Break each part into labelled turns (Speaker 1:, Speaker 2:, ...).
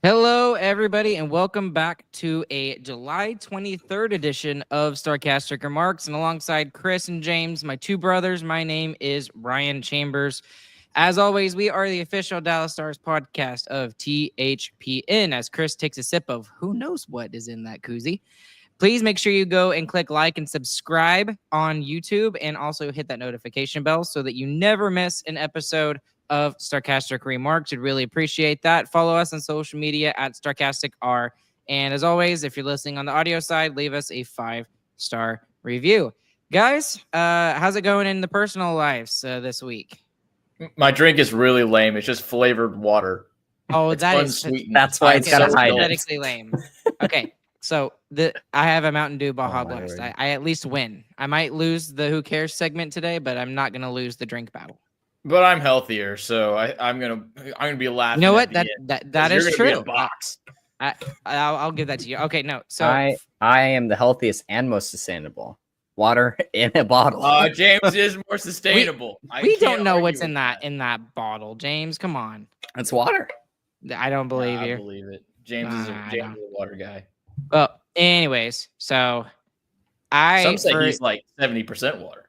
Speaker 1: Hello, everybody, and welcome back to a July 23rd edition of Starcastic Remarks. And alongside Chris and James, my two brothers, my name is Ryan Chambers. As always, we are the official Dallas Stars podcast of THPN. As Chris takes a sip of who knows what is in that koozie, please make sure you go and click like and subscribe on YouTube and also hit that notification bell so that you never miss an episode of Starcastic Remarks. I'd really appreciate that. Follow us on social media at StarcasticR. And as always, if you're listening on the audio side, leave us a 5-star review. Guys, how's it going in the personal lives this week?
Speaker 2: My drink is really lame. It's just flavored water.
Speaker 1: Oh,
Speaker 2: that's
Speaker 3: why it's got to hide
Speaker 1: pathetically lame. Okay, so I have a Mountain Dew Baja Blast. I at least win. I might lose the Who Cares segment today, but I'm not going to lose the drink battle.
Speaker 2: But I'm healthier, so I'm gonna be laughing.
Speaker 1: You know what? That is true.
Speaker 2: Box.
Speaker 1: I'll give that to you. Okay, no. So
Speaker 3: I am the healthiest and most sustainable. Water in a bottle.
Speaker 2: James is more sustainable.
Speaker 1: We don't know what's in that bottle, James. Come on.
Speaker 3: It's water.
Speaker 1: I don't believe you.
Speaker 2: I believe it. James is a water guy.
Speaker 1: Well, anyways, so
Speaker 2: some say he's like 70% water.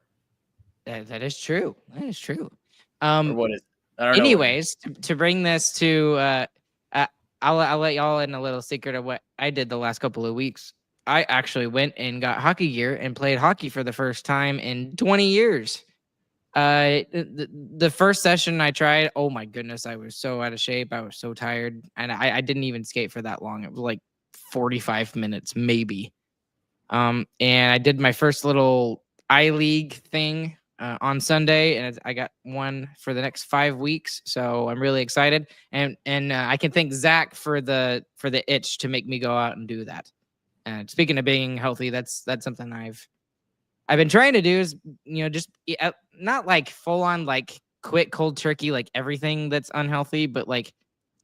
Speaker 1: That is true. That is true.
Speaker 2: Or what is? I don't know.
Speaker 1: Anyways, to bring this to, I'll let y'all in a little secret of what I did the last couple of weeks. I actually went and got hockey gear and played hockey for the first time in 20 years. The first session I tried, oh my goodness, I was so out of shape. I was so tired, and I didn't even skate for that long. It was like 45 minutes, maybe. And I did my first little I-League thing on Sunday, and I got one for the next 5 weeks, so I'm really excited. And I can thank Zach for the itch to make me go out and do that. And speaking of being healthy, that's something I've been trying to do, is just not like full on like quit cold turkey like everything that's unhealthy, but like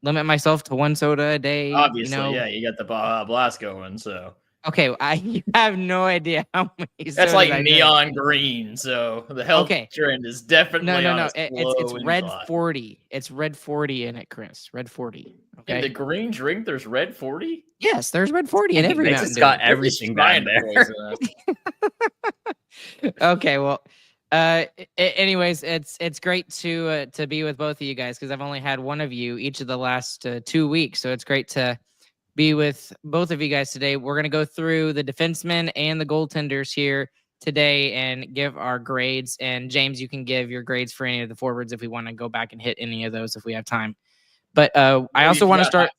Speaker 1: limit myself to 1 soda a day.
Speaker 2: Obviously, yeah, you got the Baja Blast going, so.
Speaker 1: Okay, I have no idea how many.
Speaker 2: That's like neon green, so the health trend is definitely
Speaker 1: no. It's red 40. It's red 40 in it, Chris. Red 40. Okay.
Speaker 2: In the green drink, there's red 40.
Speaker 1: Yes, there's red 40 in every Mountain Dew.
Speaker 3: It's got everything down there.
Speaker 1: Okay, well, anyways, it's great to be with both of you guys, because I've only had one of you each of the last 2 weeks, so it's great to be with both of you guys today. We're going to go through the defensemen and the goaltenders here today and give our grades. And James, you can give your grades for any of the forwards if we want to go back and hit any of those if we have time. But I also want to start,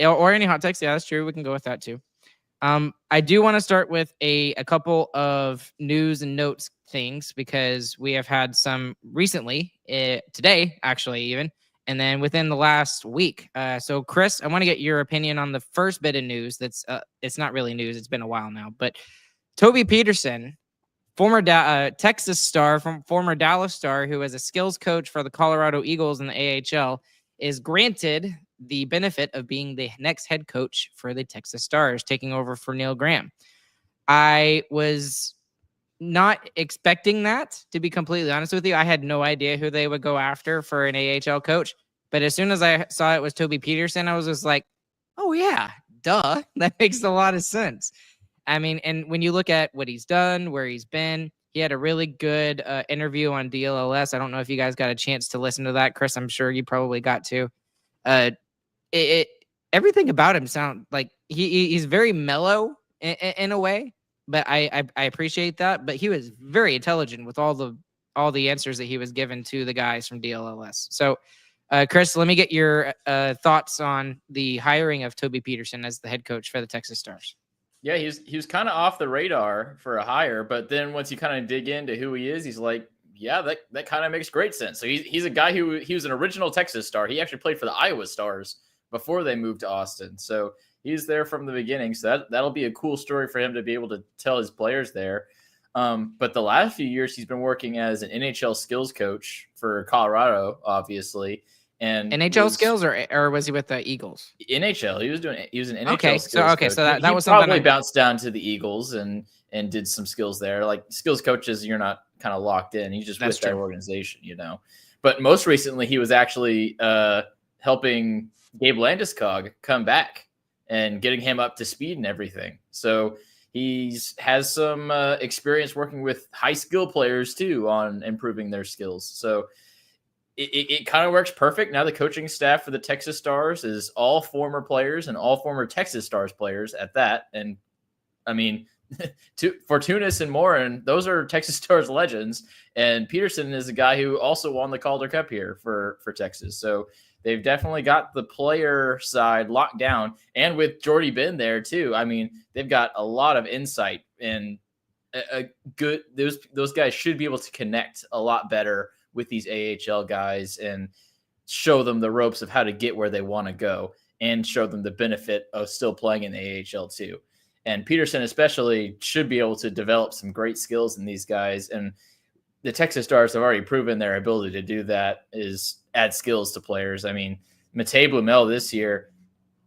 Speaker 1: or any hot takes. Yeah, that's true. We can go with that too. I do want to start with a couple of news and notes things, because we have had some recently, today actually even, and then within the last week. So Chris, I want to get your opinion on the first bit of news. That's it's not really news. It's been a while now, but Toby Petersen, former Texas Star, former Dallas Star, who is a skills coach for the Colorado Eagles in the AHL, is granted the benefit of being the next head coach for the Texas Stars, taking over for Neil Graham. I was not expecting that, to be completely honest with you. I had no idea who they would go after for an AHL coach. But as soon as I saw it was Toby Petersen, I was just like, oh yeah, duh. That makes a lot of sense. I mean, and when you look at what he's done, where he's been, he had a really good interview on DLLS. I don't know if you guys got a chance to listen to that. Chris, I'm sure you probably got to. Everything about him sound like he's very mellow in a way. But I appreciate that. But he was very intelligent with all the answers that he was given to the guys from DLLS. So, Chris, let me get your thoughts on the hiring of Toby Petersen as the head coach for the Texas Stars.
Speaker 2: Yeah, he was kind of off the radar for a hire, but then once you kind of dig into who he is, he's like, yeah, that kind of makes great sense. So he's a guy he was an original Texas Star. He actually played for the Iowa Stars before they moved to Austin. So he's there from the beginning. So that'll be a cool story for him to be able to tell his players there. But the last few years, he's been working as an NHL skills coach for Colorado, obviously. And
Speaker 1: NHL skills, or was he with the Eagles?
Speaker 2: NHL. He was an NHL skills coach.
Speaker 1: So that was
Speaker 2: probably bounced down to the Eagles and did some skills there. Like skills coaches, you're not kind of locked in. He's just with that organization, But most recently, he was actually helping Gabe Landeskog come back and getting him up to speed and everything. So has some experience working with high skill players too on improving their skills. So it kind of works perfect. Now the coaching staff for the Texas Stars is all former players and all former Texas Stars players at that. And I mean, Fortunas and Mourn, those are Texas Stars legends. And Petersen is a guy who also won the Calder Cup here for Texas. So they've definitely got the player side locked down. And with Jordy Ben there too, I mean, they've got a lot of insight and a good, those guys should be able to connect a lot better with these AHL guys and show them the ropes of how to get where they want to go and show them the benefit of still playing in the AHL too. And Petersen especially should be able to develop some great skills in these guys. And the Texas Stars have already proven their ability to do that, is add skills to players. I mean, Matej Blumel this year,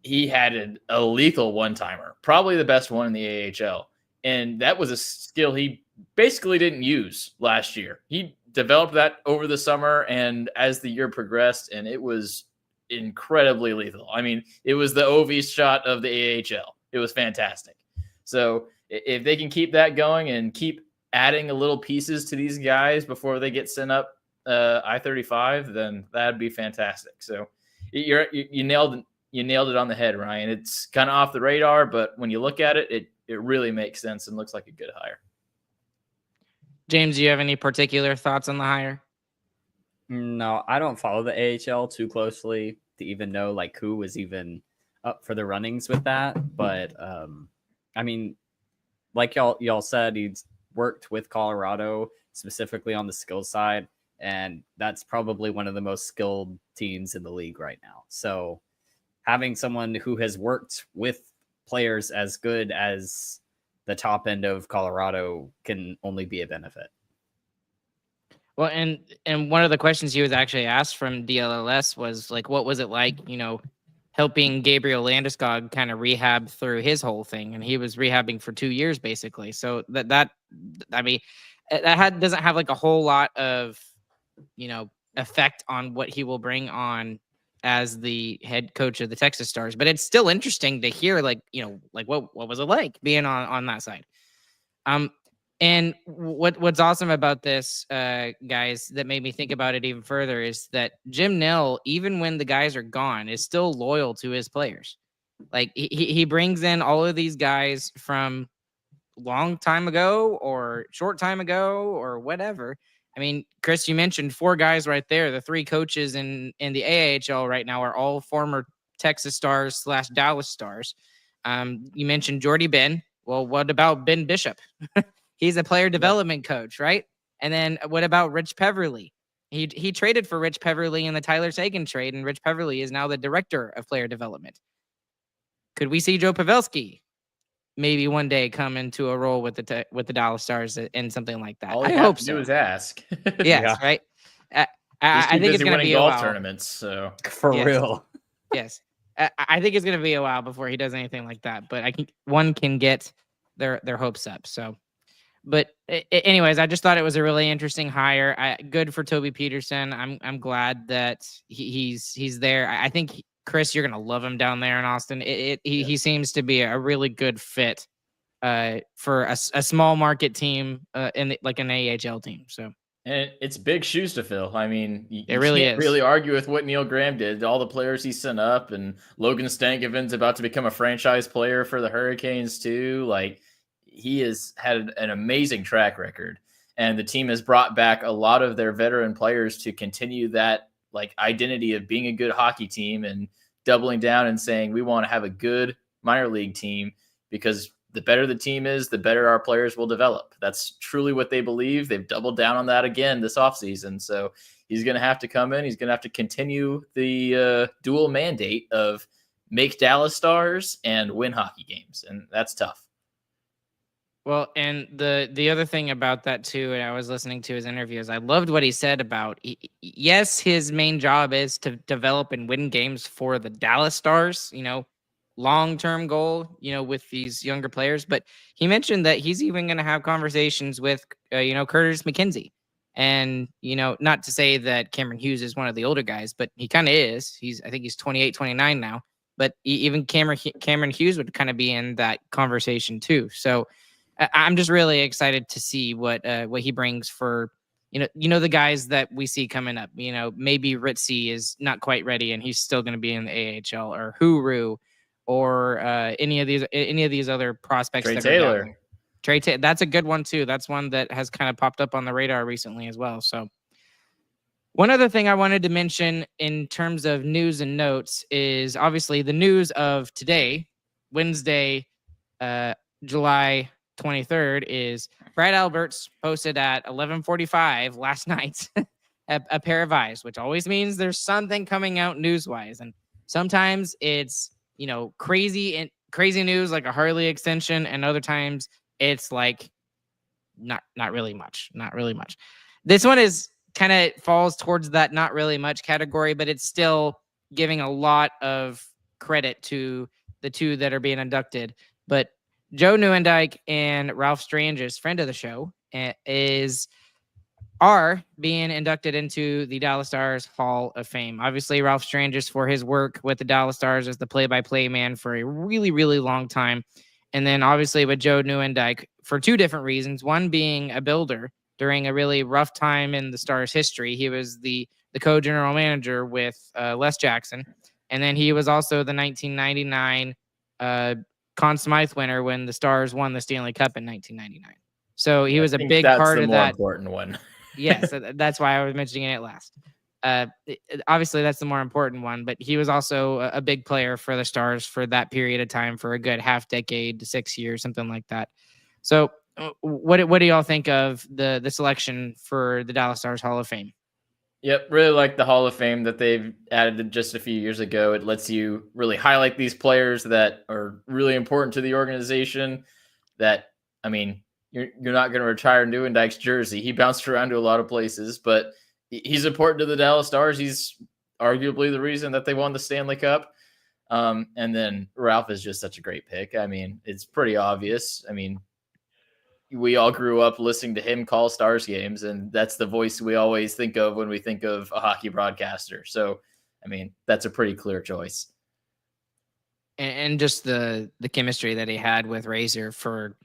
Speaker 2: he had a lethal one-timer, probably the best one in the AHL. And that was a skill he basically didn't use last year. He developed that over the summer and as the year progressed, and it was incredibly lethal. I mean, it was the OV shot of the AHL. It was fantastic. So if they can keep that going and keep adding a little pieces to these guys before they get sent up I-35, then that'd be fantastic. So you nailed it on the head, Ryan. It's kind of off the radar, but when you look at it, it really makes sense and looks like a good hire.
Speaker 1: James, do you have any particular thoughts on the hire?
Speaker 3: No, I don't follow the AHL too closely to even know like who was even up for the runnings with that. But I mean, like y'all said, he's worked with Colorado specifically on the skill side, and that's probably one of the most skilled teams in the league right now. So having someone who has worked with players as good as the top end of Colorado can only be a benefit.
Speaker 1: Well, and one of the questions he was actually asked from DLLS was like, what was it like, helping Gabriel Landeskog kind of rehab through his whole thing? And he was rehabbing for 2 years, basically. So that doesn't have like a whole lot of, effect on what he will bring on as the head coach of the Texas Stars. But it's still interesting to hear, like what was it like being on that side? And what's awesome about this, guys, that made me think about it even further is that Jim Nill, even when the guys are gone, is still loyal to his players. Like he brings in all of these guys from long time ago or short time ago or whatever. I mean, Chris, you mentioned 4 guys right there. The 3 coaches in the AHL right now are all former Texas Stars / Dallas Stars. You mentioned Jordy Ben. Well, what about Ben Bishop? He's a player development coach, right? And then what about Rich Peverly? He traded for Rich Peverly in the Tyler Seguin trade, and Rich Peverly is now the director of player development. Could we see Joe Pavelski maybe one day come into a role with the Dallas Stars in something like that?
Speaker 2: All I hope so. Do is ask.
Speaker 1: Yes, yeah. Right. I think it's going to be
Speaker 2: golf
Speaker 1: a while.
Speaker 2: Tournaments. So
Speaker 3: for real.
Speaker 1: Yes, I think it's going to be a while before he does anything like that. But one can get their hopes up. So. But anyways, I just thought it was a really interesting hire. Good for Toby Petersen. I'm glad that he's there. I think, Chris, you're gonna love him down there in Austin. He seems to be a really good fit for a small market team like an AHL team. So.
Speaker 2: And it's big shoes to fill. I mean,
Speaker 1: it really
Speaker 2: can't
Speaker 1: is.
Speaker 2: really argue with what Neil Graham did. All the players he sent up, and Logan Stankoven's about to become a franchise player for the Hurricanes too. Like, he has had an amazing track record, and the team has brought back a lot of their veteran players to continue that like identity of being a good hockey team and doubling down and saying, we want to have a good minor league team, because the better the team is, the better our players will develop. That's truly what they believe. They've doubled down on that again this offseason. So he's going to have to come in. He's going to have to continue the dual mandate of make Dallas Stars and win hockey games. And that's tough.
Speaker 1: Well, and the other thing about that too, and I was listening to his interviews, I loved what he said about, yes, his main job is to develop and win games for the Dallas Stars, long-term goal, with these younger players. But he mentioned that he's even going to have conversations with, Curtis McKenzie And, not to say that Cameron Hughes is one of the older guys, but he kind of is. I think he's 28, 29 now. But even Cameron Hughes would kind of be in that conversation too. So I'm just really excited to see what he brings for, the guys that we see coming up. Maybe Ritzy is not quite ready and he's still going to be in the AHL, or Huru, or any of these other prospects.
Speaker 2: Trey
Speaker 1: that
Speaker 2: Taylor.
Speaker 1: Are down there. That's a good one too. That's one that has kind of popped up on the radar recently as well. So one other thing I wanted to mention in terms of news and notes is obviously the news of today, Wednesday, July 23rd, is Brad Alberts posted at 11:45 last night a pair of eyes, which always means there's something coming out news-wise. And sometimes it's, crazy news like a Harley extension, and other times it's like not really much. This one is kind of falls towards that not really much category, but it's still giving a lot of credit to the two that are being inducted. But Joe Nieuwendyk and Ralph Strangis, friend of the show, are being inducted into the Dallas Stars Hall of Fame. Obviously, Ralph Strangis for his work with the Dallas Stars as the play-by-play man for a really, really long time. And then obviously with Joe Nieuwendyk for two different reasons. One being a builder during a really rough time in the Stars' history. He was the co-general manager with Les Jackson. And then he was also the 1999 Conn Smythe winner when the Stars won the Stanley Cup in 1999. So he was a big part of that.
Speaker 2: That's the more important one.
Speaker 1: Yes, that's why I was mentioning it last. Obviously, that's the more important one, but he was also a big player for the Stars for that period of time, for a good half decade to 6 years, something like that. So what do y'all think of the selection for the Dallas Stars Hall of Fame?
Speaker 2: Yep, really like the Hall of Fame that they've added just a few years ago. It lets you really highlight these players that are really important to the organization. That, I mean, you're not going to retire Nieuwendyk's jersey. He bounced around to a lot of places, but he's important to the Dallas Stars. He's arguably the reason that they won the Stanley Cup. And then Ralph is just such a great pick. I mean, it's pretty obvious. I mean, we all grew up listening to him call Stars games, and that's the voice we always think of when we think of a hockey broadcaster. So, I mean, that's a pretty clear choice.
Speaker 1: And just the chemistry that he had with Razor for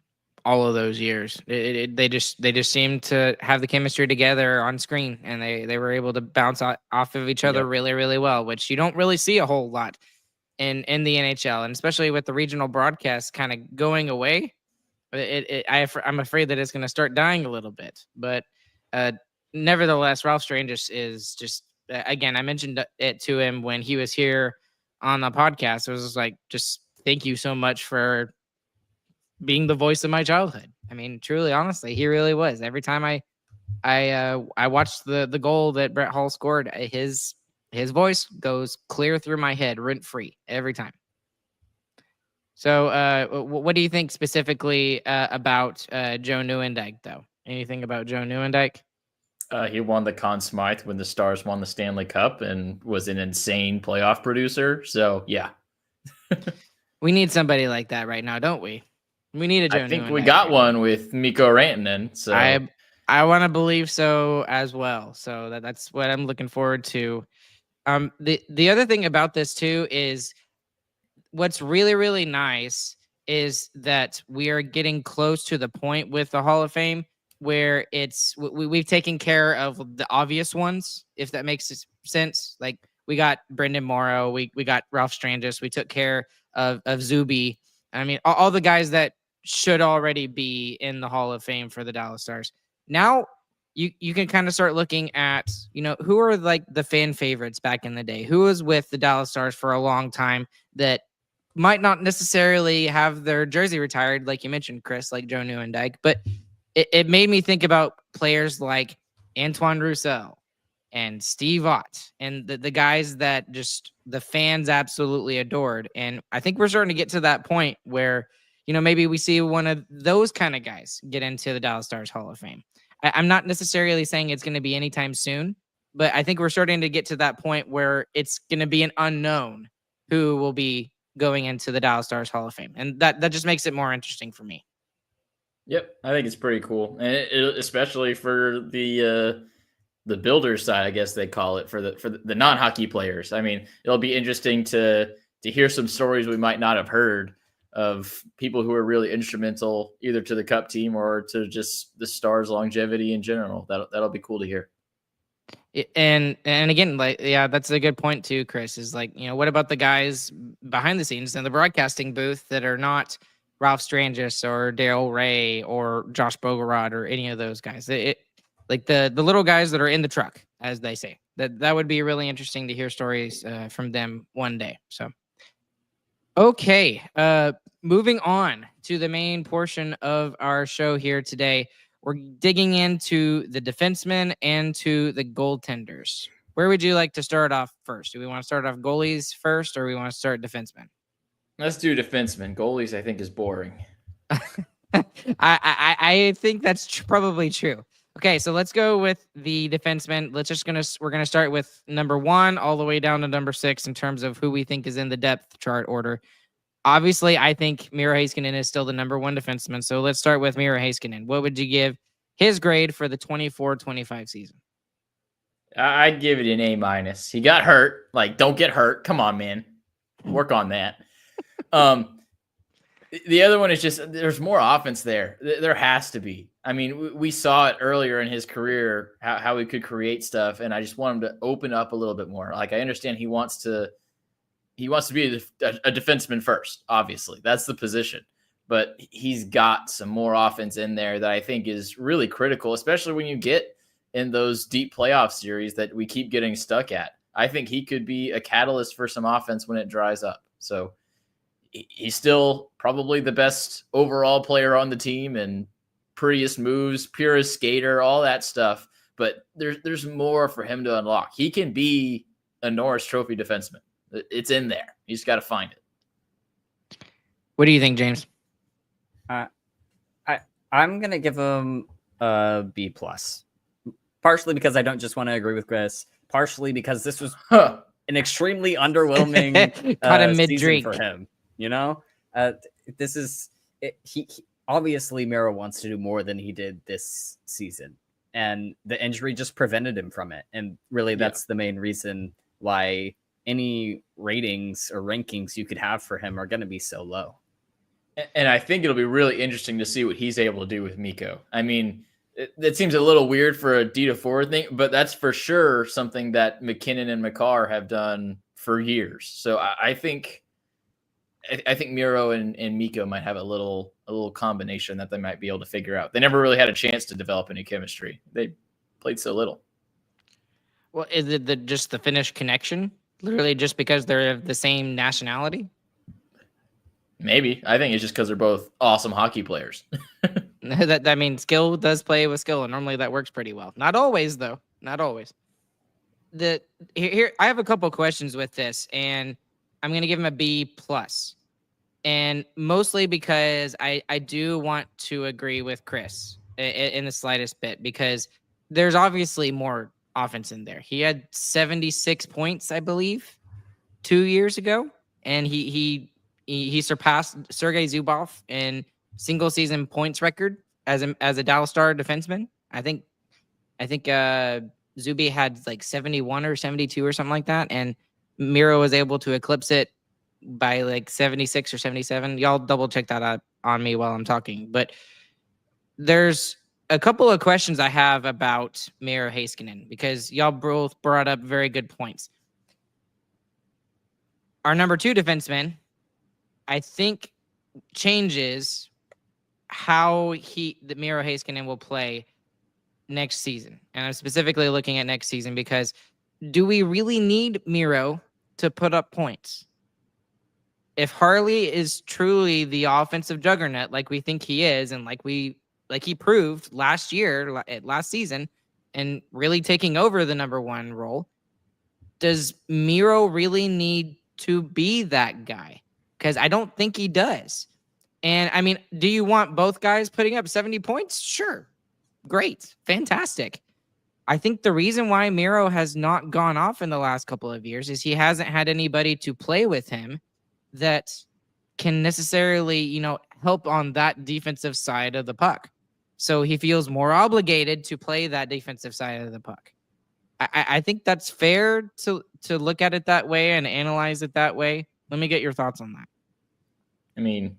Speaker 1: all of those years. They just seemed to have the chemistry together on screen, and they were able to bounce off of each other really, really well, which you don't really see a whole lot in the NHL, and especially with the regional broadcast kind of going away. I'm afraid that it's going to start dying a little bit. But nevertheless, Ralph Strangis is just, again, I mentioned it to him when he was here on the podcast. It was just like, just thank you so much for being the voice of my childhood. I mean, truly, honestly, he really was. Every time I watched the goal that Brett Hull scored, his voice goes clear through my head, rent free every time. So, what do you think specifically about Joe Nieuwendyk, though? Anything about Joe Nieuwendyk?
Speaker 2: He won the Conn Smythe when the Stars won the Stanley Cup and was an insane playoff producer. So, yeah.
Speaker 1: We need somebody like that right now, don't we? We need a Joe Nieuwendyk.
Speaker 2: I think we got one with Mikko Rantanen. So
Speaker 1: I want to believe so as well. So that's what I'm looking forward to. The other thing about this too is what's really, really nice is that we are getting close to the point with the Hall of Fame where we've taken care of the obvious ones, if that makes sense. Like we got Brendan Morrow, we got Ralph Strangis, we took care of Zuby. I mean, all the guys that should already be in the Hall of Fame for the Dallas Stars. Now you can kind of start looking at, who are like the fan favorites back in the day, who was with the Dallas Stars for a long time that might not necessarily have their jersey retired, like you mentioned, Chris, like Joe Nieuwendyk, but it made me think about players like Antoine Roussel and Steve Ott and the guys that just the fans absolutely adored. And I think we're starting to get to that point where, maybe we see one of those kind of guys get into the Dallas Stars Hall of Fame. I'm not necessarily saying it's going to be anytime soon, but I think we're starting to get to that point where it's going to be an unknown who will be going into the Dallas Stars Hall of Fame. And that just makes it more interesting for me.
Speaker 2: Yep, I think it's pretty cool, and especially for the builder side, I guess they call it, for the non-hockey players. I mean, it'll be interesting to hear some stories we might not have heard of people who are really instrumental either to the Cup team or to just the Stars' longevity in general. That'll be cool to hear.
Speaker 1: And again, like, yeah, that's a good point too, Chris, is like, what about the guys behind the scenes in the broadcasting booth that are not Ralph Strangis or Daryl Ray or Josh Bogorod or any of those guys? Like the little guys that are in the truck, as they say. That would be really interesting to hear stories from them one day. So, okay, moving on to the main portion of our show here today. We're digging into the defensemen and to the goaltenders. Where would you like to start off first? Do we want to start off goalies first, or we want to start defensemen?
Speaker 2: Let's do defensemen. Goalies, I think, is boring.
Speaker 1: I think that's probably true. Okay, so let's go with the defensemen. We're gonna start with number 1 all the way down to number 6 in terms of who we think is in the depth chart order. Obviously, I think Miro Heiskanen is still the number 1 defenseman. So let's start with Miro Heiskanen. What would you give his grade for the 24-25 season?
Speaker 2: I'd give it an A-. He got hurt. Like, don't get hurt. Come on, man. Work on that. The other one is just there's more offense there. There has to be. I mean, we saw it earlier in his career how he could create stuff, and I just want him to open up a little bit more. Like, I understand he wants to be a defenseman first. Obviously, that's the position, but he's got some more offense in there that I think is really critical, especially when you get in those deep playoff series that we keep getting stuck at. I think he could be a catalyst for some offense when it dries up. So he's still probably the best overall player on the team and prettiest moves, purest skater, all that stuff. But there's more for him to unlock. He can be a Norris Trophy defenseman. It's in there. You just got to find it.
Speaker 1: What do you think, James?
Speaker 3: I'm gonna give him a B+. Partially because I don't just want to agree with Chris. Partially because this was an extremely underwhelming
Speaker 1: caught a mid
Speaker 3: season
Speaker 1: drink
Speaker 3: for him. This is he obviously Miro wants to do more than he did this season, and the injury just prevented him from it. And really, that's the main reason why any ratings or rankings you could have for him are going to be so low.
Speaker 2: And I think it'll be really interesting to see what he's able to do with Mikko. I mean, it seems a little weird for a D-4 thing, but that's for sure something that McKinnon and Makar have done for years. So I think Miro and Mikko might have a little combination that they might be able to figure out. They never really had a chance to develop any chemistry. They played so little.
Speaker 1: Well, is it just the Finnish connection? Literally just because they're of the same nationality?
Speaker 2: Maybe. I think it's just because they're both awesome hockey players.
Speaker 1: I mean, skill does play with skill, and normally that works pretty well. Not always, though. Not always. Here, I have a couple questions with this, and I'm going to give him a B+. And mostly because I do want to agree with Chris in the slightest bit, because there's obviously more offense in there. He had 76 points, I believe, 2 years ago, and he surpassed Sergei Zubov in single season points record as a Dallas Star defenseman. I think Zuby had like 71 or 72 or something like that, and Miro was able to eclipse it by like 76 or 77. Y'all double check that out on me while I'm talking. But there's a couple of questions I have about Miro Heiskanen, because y'all both brought up very good points. Our number 2 defenseman, I think, changes how the Miro Heiskanen will play next season. And I'm specifically looking at next season because do we really need Miro to put up points? If Harley is truly the offensive juggernaut like we think he is, and like he proved last season, and really taking over the number 1 role, does Miro really need to be that guy? Because I don't think he does. And I mean, do you want both guys putting up 70 points? Sure. Great. Fantastic. I think the reason why Miro has not gone off in the last couple of years is he hasn't had anybody to play with him that can necessarily, help on that defensive side of the puck. So he feels more obligated to play that defensive side of the puck. I think that's fair to look at it that way and analyze it that way. Let me get your thoughts on that.
Speaker 2: I mean,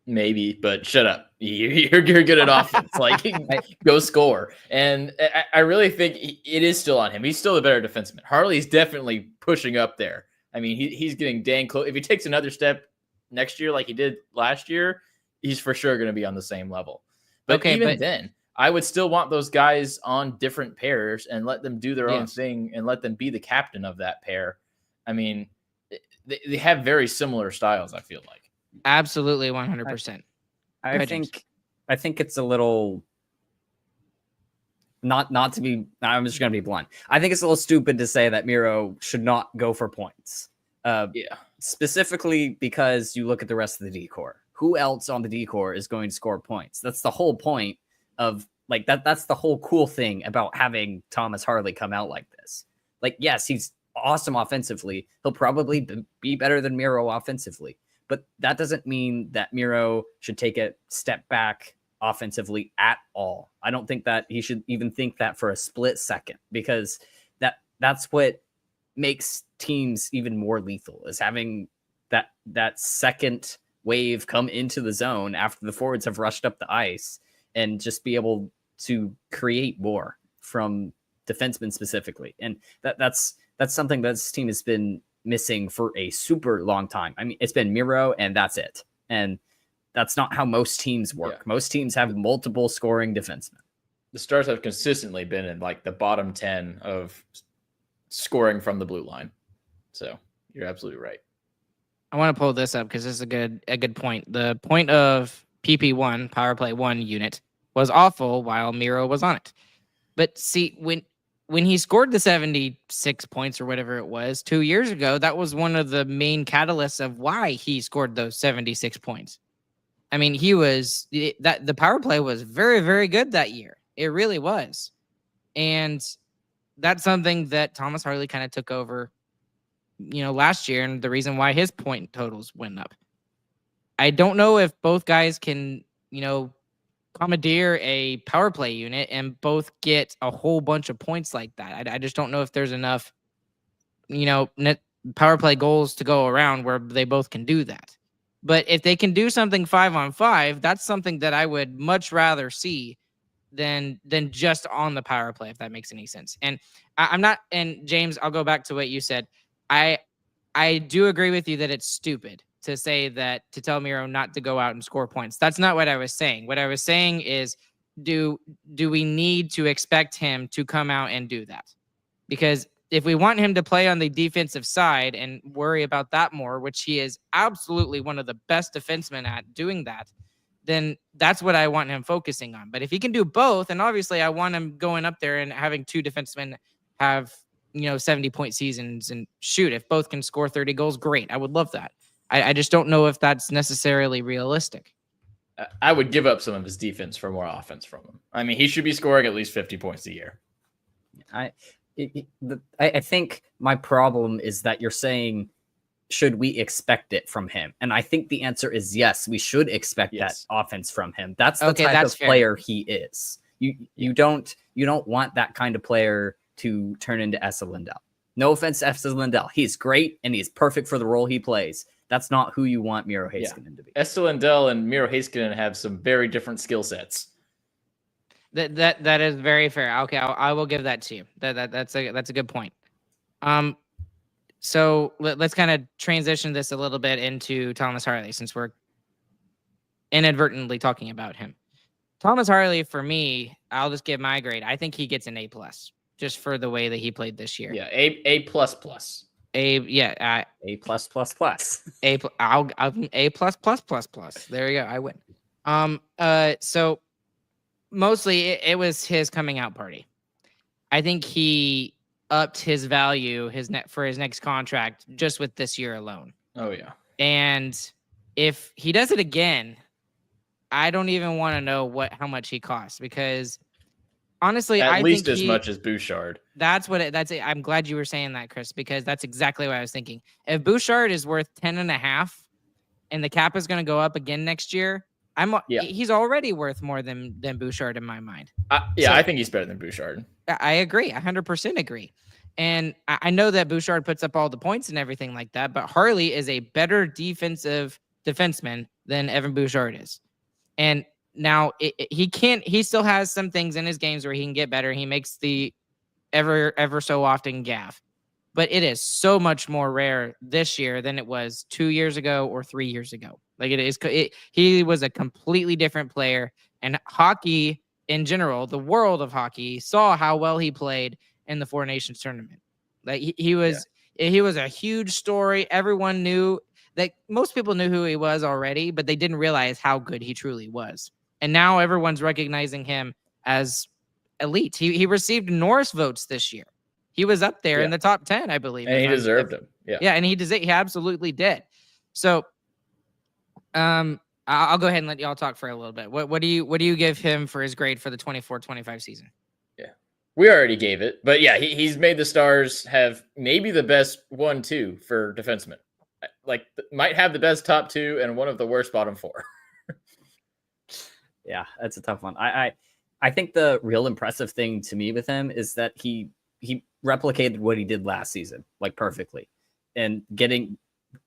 Speaker 2: maybe, but shut up. You're good at offense. Like, go score. And I really think it is still on him. He's still a better defenseman. Harley's definitely pushing up there. I mean, he's getting dang close. If he takes another step next year like he did last year, he's for sure going to be on the same level. But then, I would still want those guys on different pairs and let them do their own thing and let them be the captain of that pair. I mean, they have very similar styles, I feel like.
Speaker 1: Absolutely, 100%.
Speaker 3: I think it's a little not to be. I'm just going to be blunt. I think it's a little stupid to say that Miro should not go for points. Specifically because you look at the rest of the decor. Who else on the decor is going to score points? That's the whole point of like that. That's the whole cool thing about having Thomas Harley come out like this. Like, yes, he's awesome offensively. He'll probably be better than Miro offensively. But that doesn't mean that Miro should take a step back offensively at all. I don't think that he should even think that for a split second, because that's what makes teams even more lethal, is having that second wave come into the zone after the forwards have rushed up the ice and just be able to create more from defensemen specifically. And that's something that this team has been missing for a super long time. I mean, it's been Miro and that's it. And that's not how most teams work. Yeah. Most teams have multiple scoring defensemen.
Speaker 2: The Stars have consistently been in like the bottom 10 of scoring from the blue line. So you're absolutely right.
Speaker 1: I want to pull this up because this is a good point. The point of PP1, power play 1 unit, was awful while Miro was on it. But see, when he scored the 76 points or whatever it was 2 years ago, that was one of the main catalysts of why he scored those 76 points. I mean, the power play was very, very good that year. It really was. And that's something that Thomas Harley kind of took over, last year, and the reason why his point totals went up. I don't know if both guys can, commandeer a power play unit and both get a whole bunch of points like that. I just don't know if there's enough, net power play goals to go around where they both can do that. But if they can do something 5-on-5, that's something that I would much rather see than just on the power play, if that makes any sense. And I'm not, and James, I'll go back to what you said. I do agree with you that it's stupid to say that, to tell Miro not to go out and score points. That's not what I was saying. What I was saying is, do we need to expect him to come out and do that? Because if we want him to play on the defensive side and worry about that more, which he is absolutely one of the best defensemen at doing that, then that's what I want him focusing on. But if he can do both, and obviously I want him going up there and having two defensemen have 70-point seasons, and shoot, if both can score 30 goals, great. I would love that. I just don't know if that's necessarily realistic.
Speaker 2: I would give up some of his defense for more offense from him. I mean, he should be scoring at least 50 points a year.
Speaker 3: I think my problem is that you're saying, should we expect it from him? And I think the answer is yes, we should expect that offense from him. That's the type of player he is. You don't want that kind of player to turn into Esa Lindell. No offense to Esa Lindell. He's great and he's perfect for the role he plays. That's not who you want Miro Heiskanen to be.
Speaker 2: Esa Lindell and Miro Heiskanen have some very different skill sets.
Speaker 1: That is very fair. Okay, I will give that to you. That's a good point. So let's kind of transition this a little bit into Thomas Harley, since we're inadvertently talking about him. Thomas Harley, for me, I'll just give my grade. I think he gets an A+, just for the way that he played this year.
Speaker 2: Yeah, A++. A++++.
Speaker 3: I'll
Speaker 1: A+++++. There you go. I win. So mostly it was his coming out party. I think he upped his value for his next contract just with this year alone.
Speaker 2: Oh yeah.
Speaker 1: And if he does it again, I don't even want to know how much he costs, because honestly,
Speaker 2: at least as much as Bouchard.
Speaker 1: That's it. I'm glad you were saying that, Chris, because that's exactly what I was thinking. If Bouchard is worth 10.5, and the cap is going to go up again next year, he's already worth more than Bouchard in my mind.
Speaker 2: I think he's better than Bouchard.
Speaker 1: I agree. 100% agree. And I know that Bouchard puts up all the points and everything like that, but Harley is a better defenseman than Evan Bouchard is. And now he still has some things in his games where he can get better. He makes the ever so often gaff, but it is so much more rare this year than it was 2 years ago or 3 years ago. Like he was a completely different player, and hockey in general, the world of hockey, saw how well he played in the Four Nations tournament. Like he was a huge story. Everyone knew that, most people knew who he was already, but they didn't realize how good he truly was. And now everyone's recognizing him as elite. He received Norris votes this year. He was up there in the top 10, I believe.
Speaker 2: And he deserved him.
Speaker 1: Yeah, and he absolutely did. So I'll go ahead and let y'all talk for a little bit. What do you give him for his grade for the 24-25 season?
Speaker 2: Yeah, we already gave it, but yeah, he's made the Stars have maybe the best 1-2 for defensemen. Like, might have the best top 2 and one of the worst bottom 4.
Speaker 3: Yeah, that's a tough one. I think the real impressive thing to me with him is that he replicated what he did last season, like, perfectly, and getting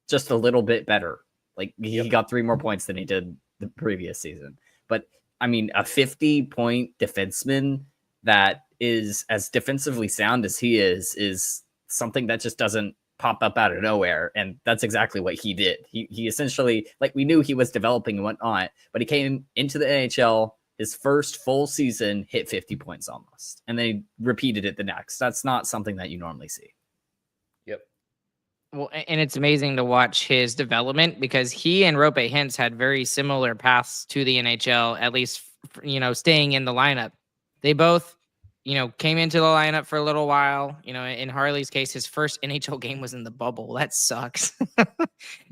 Speaker 3: just a little bit better. Like, he got 3 more points than he did the previous season. But I mean, a 50-point defenseman that is as defensively sound as he is something that just doesn't pop up out of nowhere. And that's exactly what he did. He essentially, like, we knew he was developing and whatnot, but he came into the NHL, his first full season, hit 50 points almost. And then he repeated it the next. That's not something that you normally see.
Speaker 2: Yep.
Speaker 1: Well, and it's amazing to watch his development, because he and Roope Hintz had very similar paths to the NHL, at least, staying in the lineup. They both, came into the lineup for a little while. In Harley's case, his first NHL game was in the bubble. That sucks.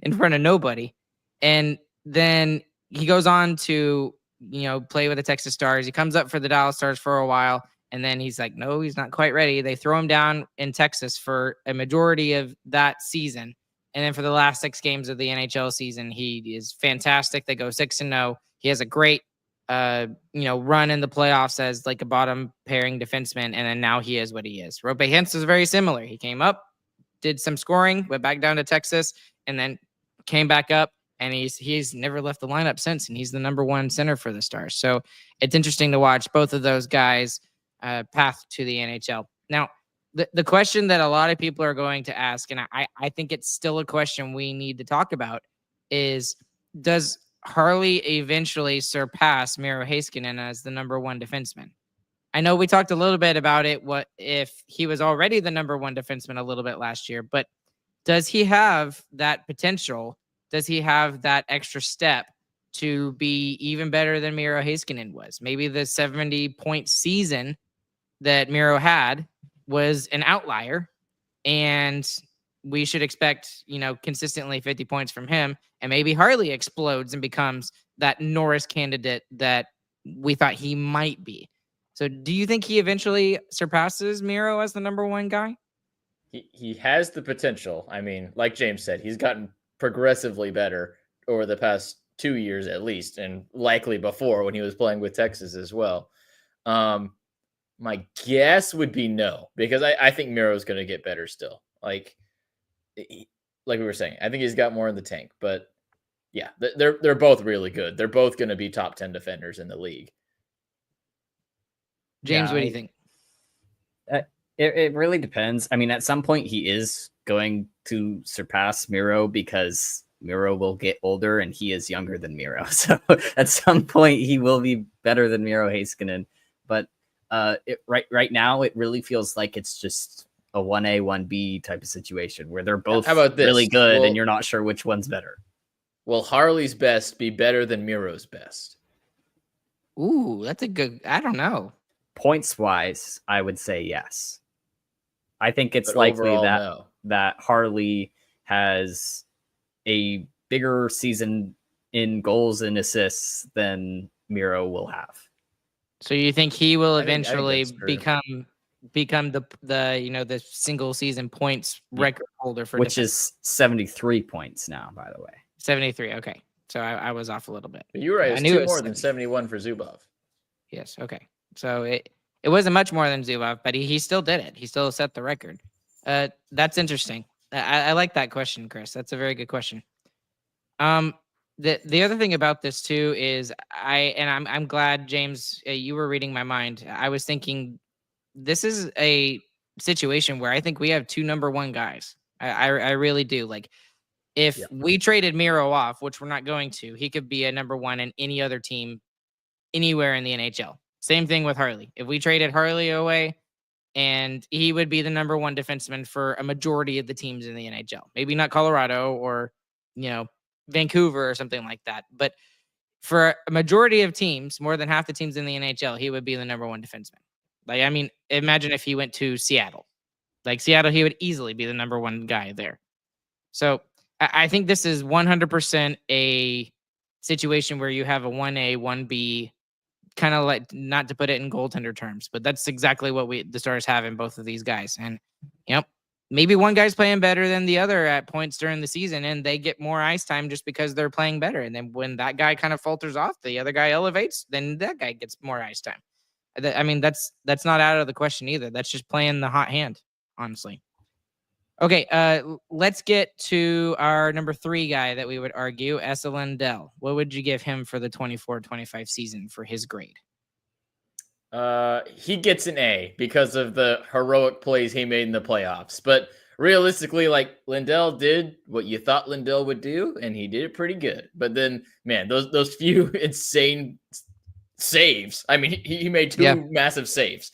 Speaker 1: In front of nobody. And then he goes on to, play with the Texas Stars. He comes up for the Dallas Stars for a while, and then he's like, no, he's not quite ready. They throw him down in Texas for a majority of that season. And then for the last 6 games of the NHL season, he is fantastic. They go 6-0. He has a great, run in the playoffs as like a bottom pairing defenseman. And then now he is what he is. Roope Hintz is very similar. He came up, did some scoring, went back down to Texas, and then came back up. And he's never left the lineup since, and he's the number 1 center for the Stars. So it's interesting to watch both of those guys path to the NHL. Now, the question that a lot of people are going to ask, and I think it's still a question we need to talk about, is does Harley eventually surpass Miro Heiskanen as the number 1 defenseman? I know we talked a little bit about it, what if he was already the number 1 defenseman a little bit last year, but does he have that potential? Does he have that extra step to be even better than Miro Heiskanen was? Maybe the 70-point season that Miro had was an outlier, and we should expect, consistently 50 points from him. And maybe Harley explodes and becomes that Norris candidate that we thought he might be. So do you think he eventually surpasses Miro as the number 1 guy?
Speaker 2: He has the potential. I mean, like James said, he's gotten progressively better over the past 2 years at least, and likely before when he was playing with Texas as well. My guess would be no, because I think Miro's going to get better still. Like we were saying, I think he's got more in the tank. But yeah, they're both really good. They're both going to be top 10 defenders in the league.
Speaker 1: James, what do you think?
Speaker 3: It really depends. I mean, at some point he is going to surpass Miro, because Miro will get older and he is younger than Miro. So at some point he will be better than Miro Heiskanen. But right now it really feels like it's just a 1A, 1B type of situation where they're both really good, and you're not sure which one's better.
Speaker 2: Will Harley's best be better than Miro's best?
Speaker 1: Ooh, that's a good, I don't know.
Speaker 3: Points wise, I would say yes. I think it's likely that Harley has a bigger season in goals and assists than Miro will have.
Speaker 1: So you think he will eventually become the single season points record holder for
Speaker 3: which is 73 points now, by the way.
Speaker 1: 73. Okay. So I was off a little bit.
Speaker 2: But you were right.
Speaker 1: I
Speaker 2: It's
Speaker 1: knew
Speaker 2: two
Speaker 1: it was
Speaker 2: more than
Speaker 1: 70.
Speaker 2: 71 for Zubov.
Speaker 1: Yes. Okay. So it wasn't much more than Zubov, but he still did it. He still set the record. That's interesting. I like that question, Chris. That's a very good question. The other thing about this too is I'm glad, James, you were reading my mind. I was thinking this is a situation where I think we have two number one guys. I really do. Like, if we traded Miro off, which we're not going to, he could be a number one in any other team anywhere in the NHL. Same thing with Harley. If we traded Harley away, and he would be the number one defenseman for a majority of the teams in the NHL. Maybe not Colorado or, Vancouver or something like that. But for a majority of teams, more than half the teams in the NHL, he would be the number one defenseman. Like, I mean, imagine if he went to Seattle. Like Seattle, he would easily be the number one guy there. So I think this is 100% a situation where you have a 1A, 1B, kind of like, not to put it in goaltender terms, but that's exactly what the Stars have in both of these guys. And, maybe one guy's playing better than the other at points during the season, and they get more ice time just because they're playing better. And then when that guy kind of falters off, the other guy elevates, then that guy gets more ice time. I mean, that's not out of the question either. That's just playing the hot hand, honestly. Okay, let's get to our number 3 guy that we would argue, Esa Lindell. What would you give him for the 24-25 season for his grade?
Speaker 2: He gets an A because of the heroic plays he made in the playoffs. But realistically, like, Lindell did what you thought Lindell would do, and he did it pretty good. But then, man, those few insane saves. I mean, he made 2 massive saves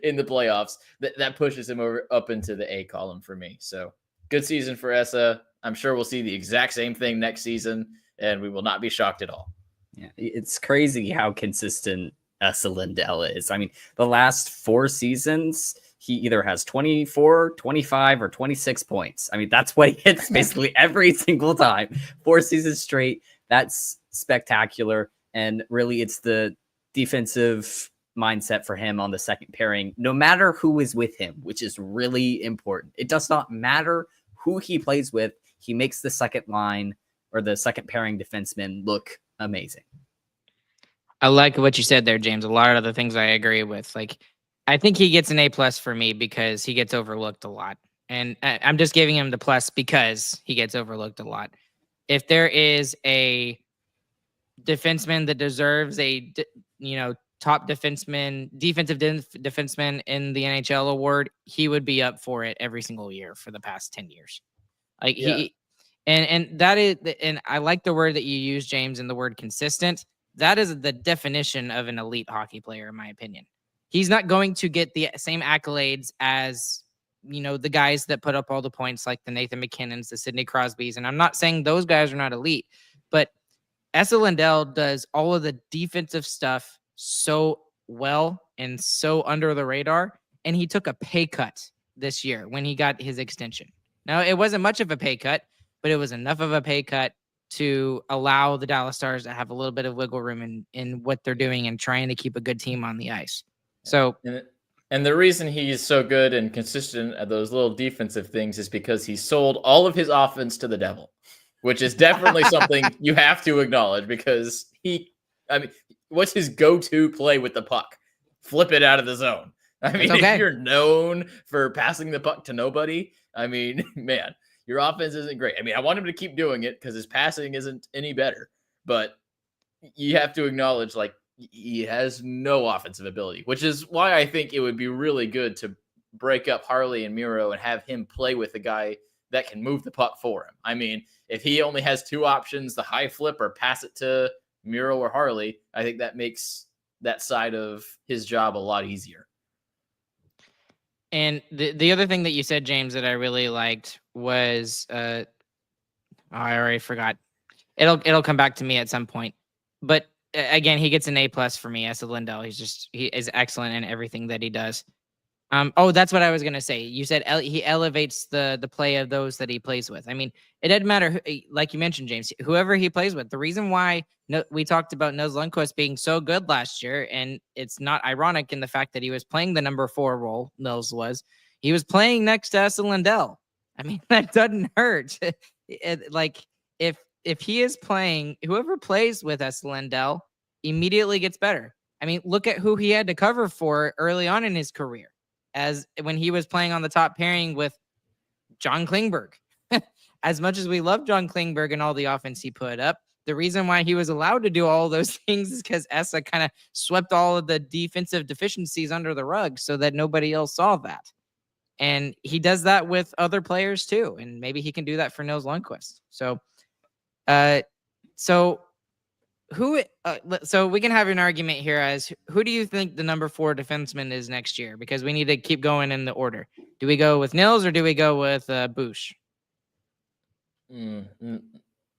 Speaker 2: in the playoffs. That pushes him up into the A column for me. So good season for Esa. I'm sure we'll see the exact same thing next season, and we will not be shocked at all.
Speaker 3: Yeah, it's crazy how consistent Esa Lindell is. I mean, the last 4 seasons, he either has 24, 25, or 26 points. I mean, that's what he hits basically every single time. 4 seasons straight. That's spectacular. And really, it's the defensive mindset for him on the second pairing, no matter who is with him, which is really important. It does not matter who he plays with. He makes the second line or the second pairing defenseman look amazing.
Speaker 1: I like what you said there, James. A lot of the things I agree with. Like, I think he gets an A+ for me because he gets overlooked a lot. And I'm just giving him the plus because he gets overlooked a lot. If there is a defenseman that deserves a top defenseman, defensive defenseman in the NHL award, he would be up for it every single year for the past 10 years. Like and that is, and I like the word that you use, James, and the word consistent. That is the definition of an elite hockey player, in my opinion. He's not going to get the same accolades as, the guys that put up all the points, like the Nathan McKinnons, the Sidney Crosbys. And I'm not saying those guys are not elite, but Esa Lindell does all of the defensive stuff so well and so under the radar. And he took a pay cut this year when he got his extension. Now, it wasn't much of a pay cut, but it was enough of a pay cut to allow the Dallas Stars to have a little bit of wiggle room in what they're doing and trying to keep a good team on the ice. So,
Speaker 2: and the reason he's so good and consistent at those little defensive things is because he sold all of his offense to the devil, which is definitely something you have to acknowledge because what's his go-to play with the puck? Flip it out of the zone. I mean, if you're known for passing the puck to nobody, I mean, man, your offense isn't great. I mean, I want him to keep doing it because his passing isn't any better, but you have to acknowledge, like, he has no offensive ability, which is why I think it would be really good to break up Harley and Miro and have him play with a guy that can move the puck for him. I mean, if he only has 2 options, the high flip or pass it to Miro or Harley, I think that makes that side of his job a lot easier.
Speaker 1: And the other thing that you said, James, that I really liked was, I already forgot. It'll come back to me at some point. But again, he gets an A+ for me, Esa Lindell. He is excellent in everything that he does. That's what I was gonna say. You said he elevates the play of those that he plays with. I mean, it doesn't matter, like you mentioned, James, whoever he plays with. The reason why we talked about Nils Lundkvist being so good last year, and it's not ironic in the fact that he was playing the number 4 role. Nils was. He was playing next to Esa Lindell. I mean, that doesn't hurt. Like, if if he is playing, whoever plays with Esa Lindell immediately gets better. I mean, look at who he had to cover for early on in his career, as when he was playing on the top pairing with John Klingberg. As much as we love John Klingberg and all the offense he put up, the reason why he was allowed to do all those things is because Esa kind of swept all of the defensive deficiencies under the rug so that nobody else saw that. And he does that with other players too. And maybe he can do that for Nils Lundqvist. So we can have an argument here as who do you think the number 4 defenseman is next year? Because we need to keep going in the order. Do we go with Nils or do we go with Bush?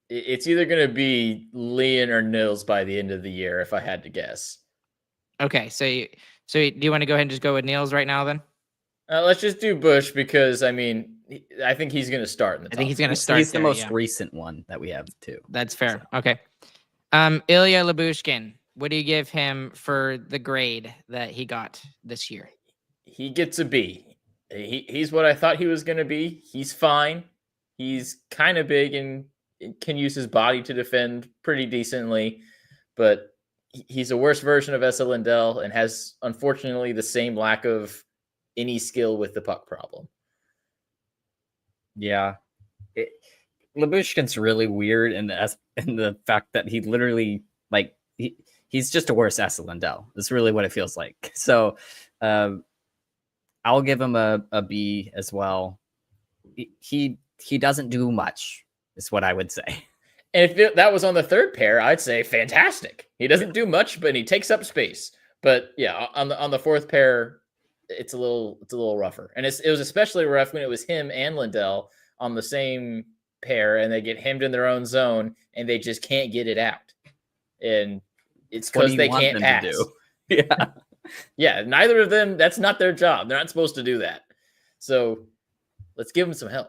Speaker 2: It's either going to be Lian or Nils by the end of the year, if I had to guess.
Speaker 1: Okay, so do you want to go ahead and just go with Nils right now then?
Speaker 2: Let's just do Bush because, I mean, I think he's going to start in the top.
Speaker 1: I think he's going to start.
Speaker 3: He's the most recent one that we have too.
Speaker 1: That's fair. So. Okay. Ilya Lyubushkin, what do you give him for the grade that he got this year?
Speaker 2: He gets a B. He's what I thought he was going to be. He's fine. He's kind of big and can use his body to defend pretty decently, but he's a worse version of Esa Lindell and has, unfortunately, the same lack of any skill with the puck problem.
Speaker 3: Yeah. Lyubushkin's really weird in the fact that he literally, like, he's just a worse Esa Lindell. That's really what it feels like. So I'll give him a B as well. He doesn't do much, is what I would say.
Speaker 2: And if that was on the third pair, I'd say fantastic. He doesn't do much, but he takes up space. But yeah, on the fourth pair, it's a little rougher. And it was especially rough when it was him and Lindell on the same pair, and they get hemmed in their own zone, and they just can't get it out. And it's because they can't pass.
Speaker 3: Yeah,
Speaker 2: yeah. Neither of them. That's not their job. They're not supposed to do that. So let's give them some help.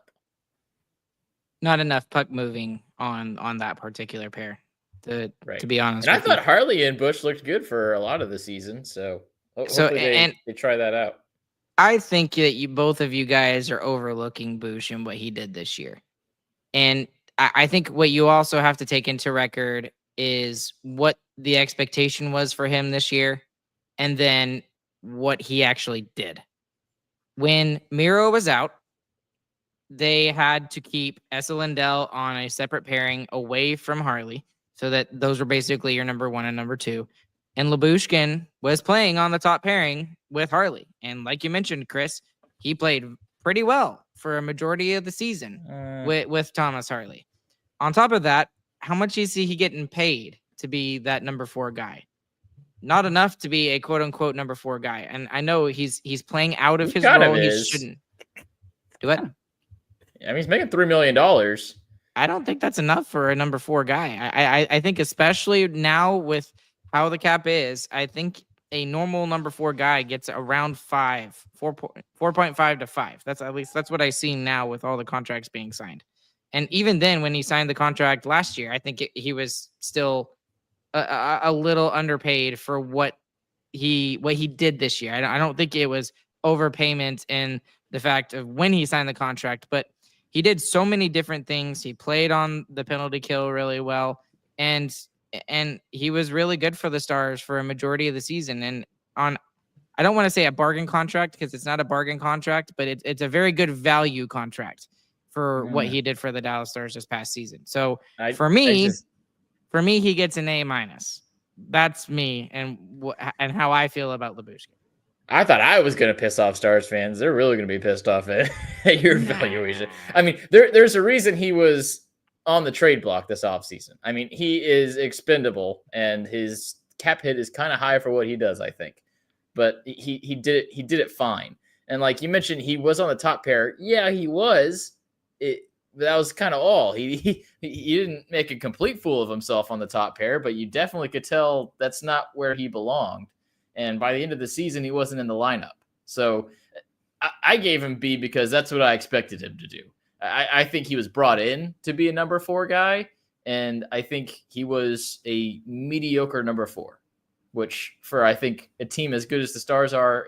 Speaker 1: Not enough puck moving on that particular pair, to be honest.
Speaker 2: And I thought Harley and Bush looked good for a lot of the season, so hopefully they try that out.
Speaker 1: I think that both of you guys are overlooking Bush and what he did this year. And I think what you also have to take into record is what the expectation was for him this year and then what he actually did. When Miro was out, they had to keep Esa Lindell on a separate pairing away from Harley so that those were basically your number 1 and number 2. And Lyubushkin was playing on the top pairing with Harley. And like you mentioned, Chris, he played pretty well for a majority of the season with Thomas Harley. On top of that, how much is he getting paid to be that number 4 guy? Not enough to be a quote unquote number 4 guy. And I know he's playing out of his role. He shouldn't do it.
Speaker 2: I mean, he's making $3 million.
Speaker 1: I don't think that's enough for a number 4 guy. I think especially now with how the cap is, I think a normal number 4 guy gets around 4.5 to 5. That's what I see now with all the contracts being signed. And even then, when he signed the contract last year, I think he was still a little underpaid for what he did this year. I don't think it was overpayment in the fact of when he signed the contract, but he did so many different things. He played on the penalty kill really well, and he was really good for the Stars for a majority of the season. And I don't want to say a bargain contract because it's not a bargain contract, but it's a very good value contract for what he did for the Dallas Stars this past season. So for me, he gets an A-. That's me and how I feel about Lyubushkin.
Speaker 2: I thought I was going to piss off Stars fans. They're really going to be pissed off at your evaluation. I mean, there's a reason he was on the trade block this offseason. I mean, he is expendable, and his cap hit is kind of high for what he does, I think. But he did it fine. And like you mentioned, he was on the top pair. Yeah, he was. That was kind of all. He didn't make a complete fool of himself on the top pair, but you definitely could tell that's not where he belonged. And by the end of the season, he wasn't in the lineup. So I gave him B because that's what I expected him to do. I think he was brought in to be a number 4 guy, and I think he was a mediocre number 4, which for, I think, a team as good as the Stars are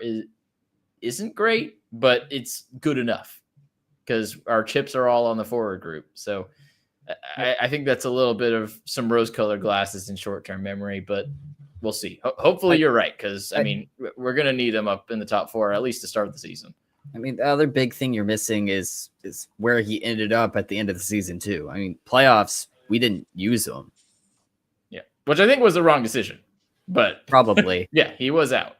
Speaker 2: isn't great, but it's good enough because our chips are all on the forward group. So I think that's a little bit of some rose-colored glasses in short-term memory, but we'll see. Hopefully you're right, because, I mean, we're going to need him up in the top 4, at least to start the season.
Speaker 3: I mean, the other big thing you're missing is where he ended up at the end of the season, too. I mean, playoffs, we didn't use him.
Speaker 2: Yeah, which I think was the wrong decision, but
Speaker 3: probably.
Speaker 2: Yeah, he was out.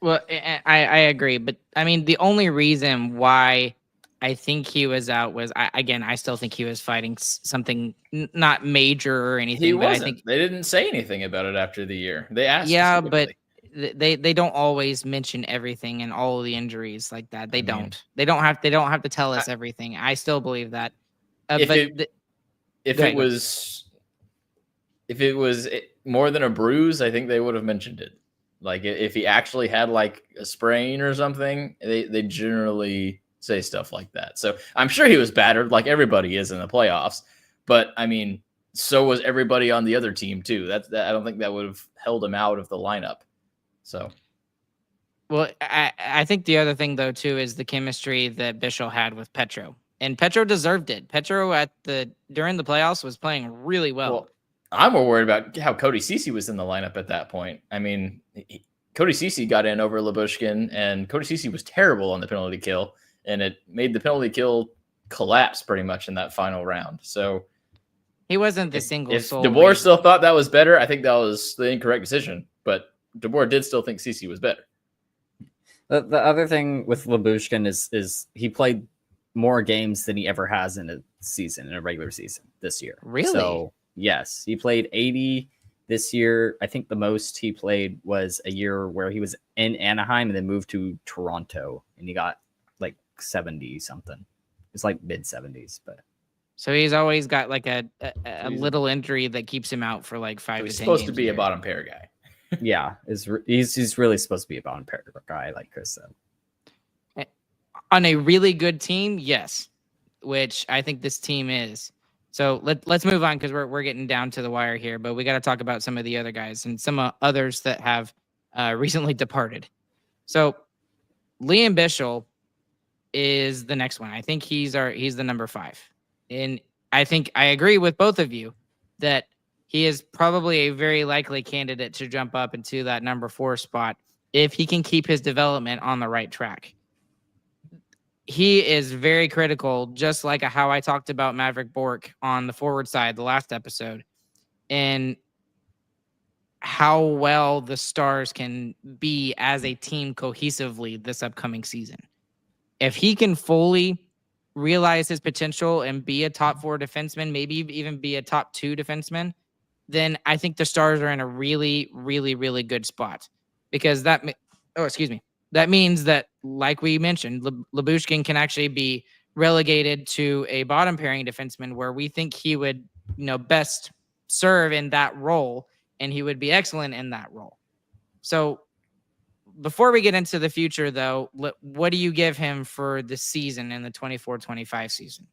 Speaker 1: Well, I agree, but I mean, the only reason why I think he was out was, I still think he was fighting something not major or anything.
Speaker 2: He
Speaker 1: but
Speaker 2: wasn't.
Speaker 1: I think
Speaker 2: They didn't say anything about it after the year. They asked.
Speaker 1: Yeah, but they don't always mention everything and all of the injuries like that. They don't have to tell us everything. I still believe that.
Speaker 2: If it was more than a bruise, I think they would have mentioned it. Like if he actually had like a sprain or something, they generally say stuff like that. So I'm sure he was battered, like everybody is in the playoffs. But I mean, so was everybody on the other team too. That I don't think that would have held him out of the lineup. So,
Speaker 1: well, I think the other thing though too is the chemistry that Bichsel had with Petro, and Petro deserved it. Petro during the playoffs was playing really well.
Speaker 2: I'm more worried about how Cody Ceci was in the lineup at that point. I mean, Cody Ceci got in over Lyubushkin, and Cody Ceci was terrible on the penalty kill, and it made the penalty kill collapse pretty much in that final round. So
Speaker 1: he wasn't the single soul.
Speaker 2: If DeBoer still thought that was better, I think that was the incorrect decision. But DeBoer did still think Ceci was better.
Speaker 3: The other thing with Lyubushkin is he played more games than he ever has in a regular season this year.
Speaker 1: Really?
Speaker 3: So yes, he played 80 this year. I think the most he played was a year where he was in Anaheim and then moved to Toronto, and he got like 70 something. It's like mid 70s, but
Speaker 1: so he's always got like a little injury that keeps him out for like 5 to 10
Speaker 2: He's supposed to
Speaker 1: games
Speaker 2: be a bottom pair guy.
Speaker 3: Yeah, he's really supposed to be a bottom pair guy, like Chris said.
Speaker 1: On a really good team, yes, which I think this team is. So let's move on because we're getting down to the wire here, but we got to talk about some of the other guys and some others that have recently departed. So Lian Bichsel is the next one. I think he's the number 5. And I think I agree with both of you that he is probably a very likely candidate to jump up into that number 4 spot if he can keep his development on the right track. He is very critical, just like how I talked about Maverick Bork on the forward side the last episode, and how well the Stars can be as a team cohesively this upcoming season. If he can fully realize his potential and be a top 4 defenseman, maybe even be a top 2 defenseman, then I think the Stars are in a really, really, really good spot, because that means that, like we mentioned, Lyubushkin can actually be relegated to a bottom pairing defenseman where we think he would, best serve in that role, and he would be excellent in that role. So before we get into the future, though, what do you give him for the season in the 24-25 season?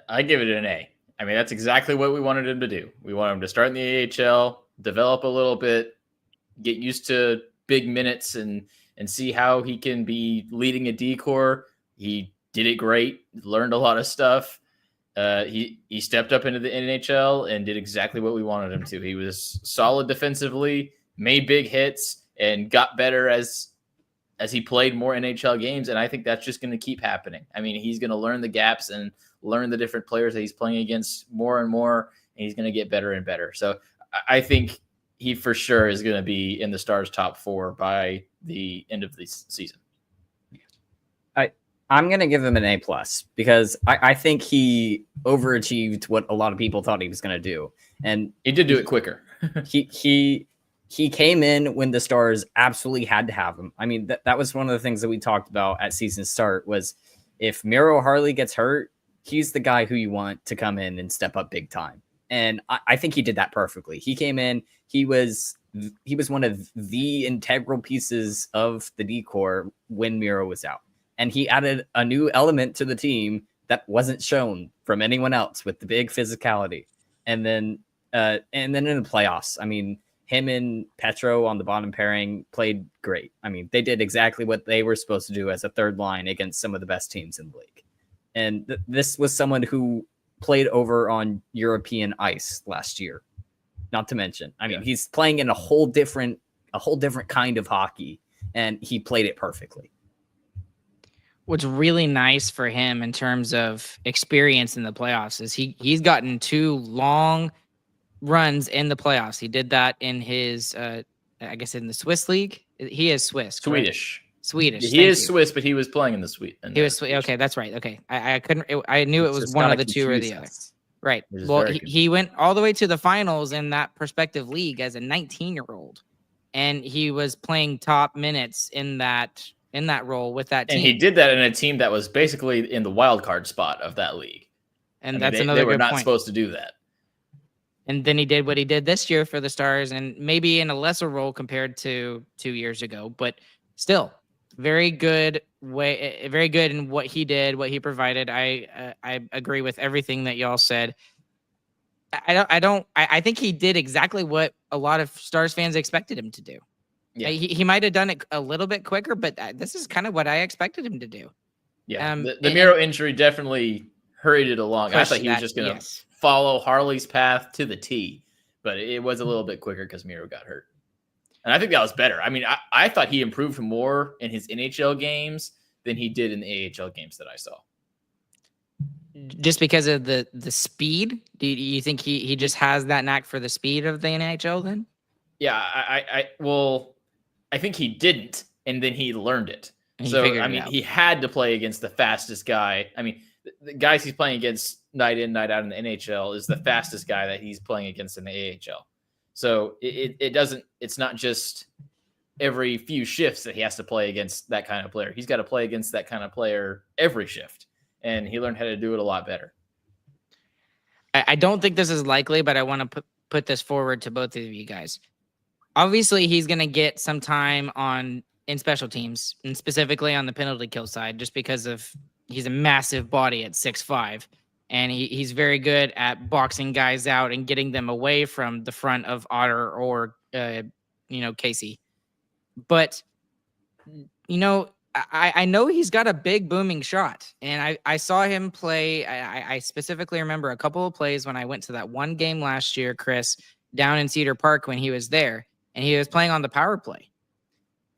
Speaker 2: I give it an A. I mean, that's exactly what we wanted him to do. We want him to start in the AHL, develop a little bit, get used to big minutes, and see how he can be leading a D-corps. He did it great, learned a lot of stuff. He stepped up into the NHL and did exactly what we wanted him to. He was solid defensively, made big hits, and got better as he played more NHL games. And I think that's just going to keep happening. I mean, he's going to learn the gaps and learn the different players that he's playing against more and more, and he's going to get better and better. So I think he for sure is going to be in the Stars' top 4 by the end of the season.
Speaker 3: I'm going to give him an A+, because I think he overachieved what a lot of people thought he was going to do. And
Speaker 2: he did do it quicker.
Speaker 3: he came in when the Stars absolutely had to have him. I mean, that was one of the things that we talked about at season start, was if Miro Heiskanen gets hurt, he's the guy who you want to come in and step up big time. And I think he did that perfectly. He came in, he was one of the integral pieces of the D-corps when Miro was out. And he added a new element to the team that wasn't shown from anyone else, with the big physicality. And then in the playoffs, I mean, him and Petro on the bottom pairing played great. I mean, they did exactly what they were supposed to do as a third line against some of the best teams in the league. And this was someone who played over on European ice last year. Not to mention, I mean, he's playing in a whole different kind of hockey, and he played it perfectly.
Speaker 1: What's really nice for him in terms of experience in the playoffs is he's gotten 2 long runs in the playoffs. He did that in his, I guess, in the Swiss league. He is Swiss, correct? Swedish.
Speaker 2: He is Swiss, but he was playing in the Sweden.
Speaker 1: He was okay. That's right. Okay, I couldn't. I knew it was one of the two or the other. Right. Well, he went all the way to the finals in that prospective league as a 19-year-old, and he was playing top minutes in that role with that team.
Speaker 2: And he did that in a team that was basically in the wild card spot of that league.
Speaker 1: And that's another good point.
Speaker 2: They were not supposed to do that.
Speaker 1: And then he did what he did this year for the Stars, and maybe in a lesser role compared to 2 years ago, but still very good in what he did, what he provided. I agree with everything that y'all said. I think he did exactly what a lot of Stars fans expected him to do. Yeah. He might have done it a little bit quicker, but this is kind of what I expected him to do.
Speaker 2: Yeah. The Miro injury definitely hurried it along. I thought he was just going to follow Harley's path to the T, but it was a little bit quicker because Miro got hurt. And I think that was better. I mean, I thought he improved more in his NHL games than he did in the AHL games that I saw.
Speaker 1: Just because of the speed? Do you think he just has that knack for the speed of the NHL then?
Speaker 2: Yeah, I think he didn't, and then he learned it. So, I mean, he had to play against the fastest guy. I mean, the guys he's playing against night in, night out in the NHL is the fastest guy that he's playing against in the AHL. So it's not just every few shifts that he has to play against that kind of player. He's got to play against that kind of player every shift, and he learned how to do it a lot better.
Speaker 1: I don't think this is likely, but I want to put this forward to both of you guys. Obviously, he's going to get some time in special teams, and specifically on the penalty kill side, just because of he's a massive body at 6'5", and he's very good at boxing guys out and getting them away from the front of Otter or Casey. But I know he's got a big booming shot, and I saw him play. I specifically remember a couple of plays when I went to that one game last year, Chris, down in Cedar Park when he was there, and he was playing on the power play.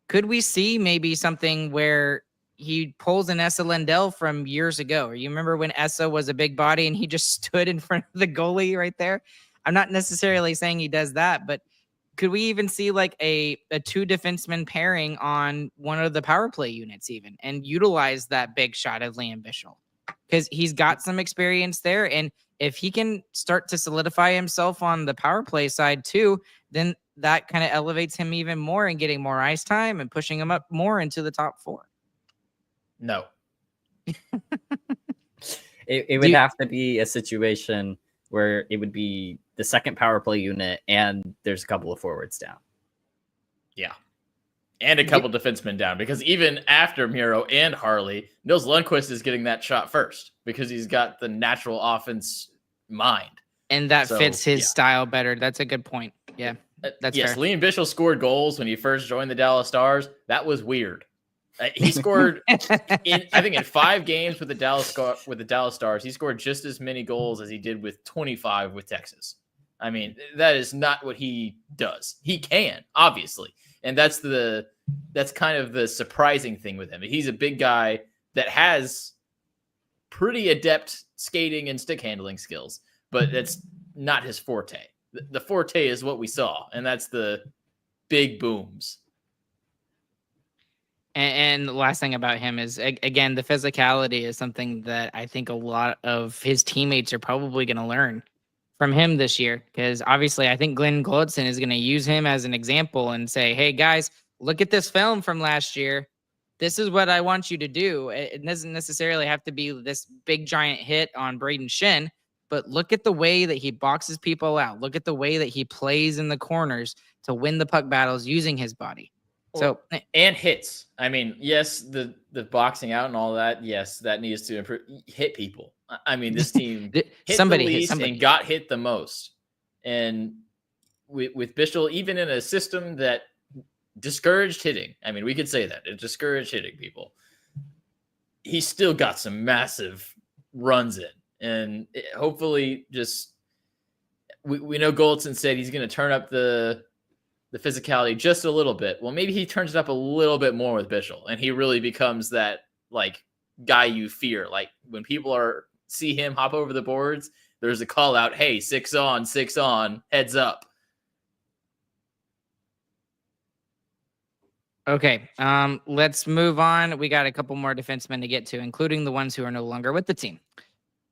Speaker 1: Could we see maybe something where he pulls an Esa Lindell from years ago? Or you remember when Esa was a big body and he just stood in front of the goalie right there? I'm not necessarily saying he does that, but could we even see like a 2 defenseman pairing on one of the power play units even and utilize that big shot of Lian Bichsel? Because he's got some experience there. And if he can start to solidify himself on the power play side too, then that kind of elevates him even more and getting more ice time and pushing him up more into the top 4.
Speaker 2: No.
Speaker 3: It would have to be a situation where it would be the second power play unit and there's a couple of forwards down.
Speaker 2: Yeah. And a couple defensemen down, because even after Miro and Harley, Nils Lundqvist is getting that shot first because he's got the natural offense mind.
Speaker 1: And that fits his style better. That's a good point. Yeah. That's
Speaker 2: yes,
Speaker 1: fair.
Speaker 2: Lian Bichsel scored goals when he first joined the Dallas Stars. That was weird. He scored in 5 games with the Dallas Stars. He scored just as many goals as he did with 25 with Texas. I mean, that is not what he does. He can, obviously, and that's kind of the surprising thing with him. He's a big guy that has pretty adept skating and stick handling skills, but that's not his forte. The forte is what we saw, and that's the big booms.
Speaker 1: And the last thing about him is, again, the physicality is something that I think a lot of his teammates are probably going to learn from him this year. Because obviously, I think Glenn Glotzen is going to use him as an example and say, hey, guys, look at this film from last year. This is what I want you to do. It doesn't necessarily have to be this big, giant hit on Braden Shin, but look at the way that he boxes people out. Look at the way that he plays in the corners to win the puck battles using his body. So
Speaker 2: and hits. I mean, yes, the boxing out and all that. Yes, that needs to improve. Hit people. I mean, this team hit the least and got hit the most. And with Bichsel, even in a system that discouraged hitting, I mean, we could say that it discouraged hitting people. He still got some massive runs in, And hopefully just we know Goldson said he's going to turn up the physicality just a little bit. Well, maybe he turns it up a little bit more with Bichsel, and he really becomes that like guy you fear. Like when people see him hop over the boards, there's a call out, hey, 6 on, heads up.
Speaker 1: Okay, let's move on. We got a couple more defensemen to get to, including the ones who are no longer with the team.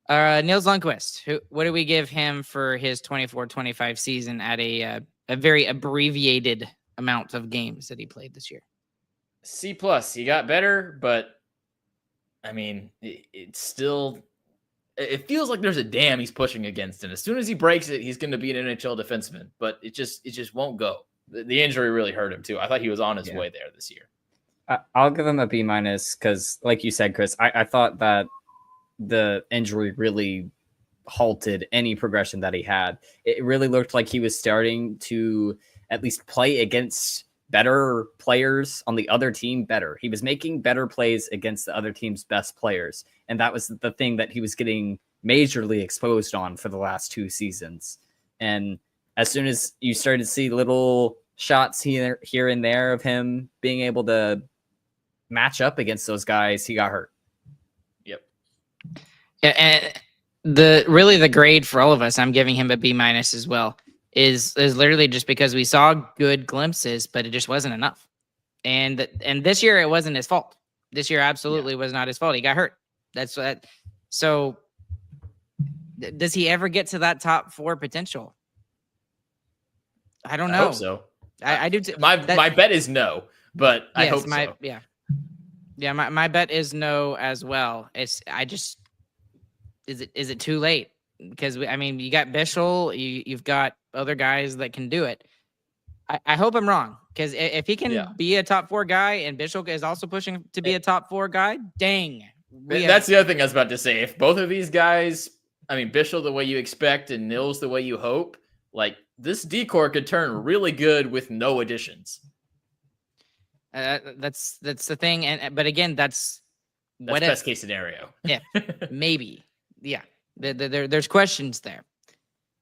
Speaker 1: Nils Lundqvist, what do we give him for his 24-25 season at a very abbreviated amount of games that he played this year?
Speaker 2: C+. He got better, but I mean, it's still. It feels like there's a dam he's pushing against, and as soon as he breaks it, he's going to be an NHL defenseman. But it just won't go. The injury really hurt him too. I thought he was on his way there this year.
Speaker 3: I'll give him a B- because, like you said, Chris, I thought that the injury really halted any progression that he had. It really looked like he was starting to at least play against better players on the other team better. He was making better plays against the other team's best players. And that was the thing that he was getting majorly exposed on for the last 2 seasons. And as soon as you started to see little shots here and there of him being able to match up against those guys, he got hurt.
Speaker 2: Yep.
Speaker 1: Yeah, and the grade for all of us, I'm giving him a B- as well, is literally just because we saw good glimpses, but it just wasn't enough. And this year it wasn't his fault. This year absolutely was not his fault. He got hurt. That's what. So does he ever get to that top 4 potential? I don't know.
Speaker 2: I hope so.
Speaker 1: I do.
Speaker 2: My bet is no, but I hope so.
Speaker 1: Yeah. My bet is no as well. Is it too late? Because you got Bichsel, you've got other guys that can do it. I hope I'm wrong, because if he can be a top 4 guy and Bichsel is also pushing to be a top 4 guy, dang.
Speaker 2: That's the other thing I was about to say. If both of these guys, Bichsel the way you expect and Nils the way you hope, like this decor could turn really good with no additions.
Speaker 1: That's the thing, but again, that's
Speaker 2: best case scenario.
Speaker 1: Yeah, maybe. Yeah, there's questions there.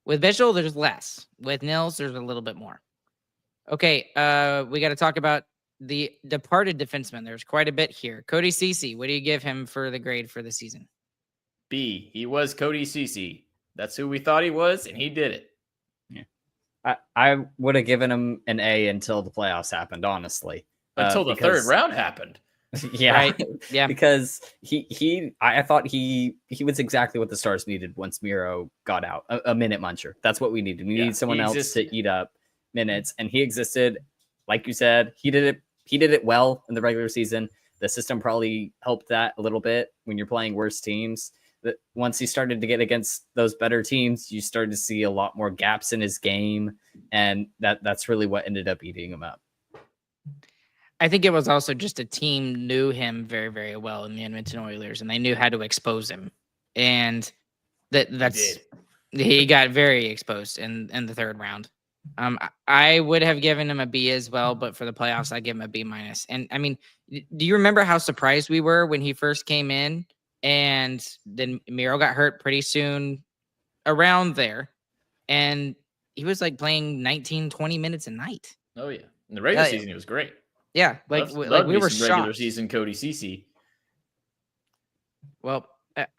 Speaker 1: With Bichsel, there's less. With Nils, there's a little bit more. Okay, we got to talk about the departed defenseman. There's quite a bit here. Cody Ceci, what do you give him for the grade for the season?
Speaker 2: B. He was Cody Ceci. That's who we thought he was, and he did it.
Speaker 3: Yeah, I would have given him an A until the playoffs happened, honestly.
Speaker 2: Until the third round happened.
Speaker 3: Yeah,
Speaker 1: right. Yeah,
Speaker 3: because I thought he was exactly what the Stars needed once Miro got out. A minute muncher. That's what we needed. We needed someone else to eat up minutes, and he existed. Like you said, he did it well in the regular season. The system probably helped that a little bit when you're playing worse teams. That once he started to get against those better teams, you started to see a lot more gaps in his game, and that's really what ended up eating him up.
Speaker 1: I think it was also just a team knew him very, very well in the Edmonton Oilers, and they knew how to expose him. And he got very exposed in the third round. I would have given him a B as well, but for the playoffs, I give him a B-. And do you remember how surprised we were when he first came in, and then Miro got hurt pretty soon around there, and he was like playing 19, 20 minutes a night.
Speaker 2: Oh yeah. In the regular season, he was great.
Speaker 1: Yeah. We were shocked.
Speaker 2: Regular season Cody Ceci.
Speaker 1: Well,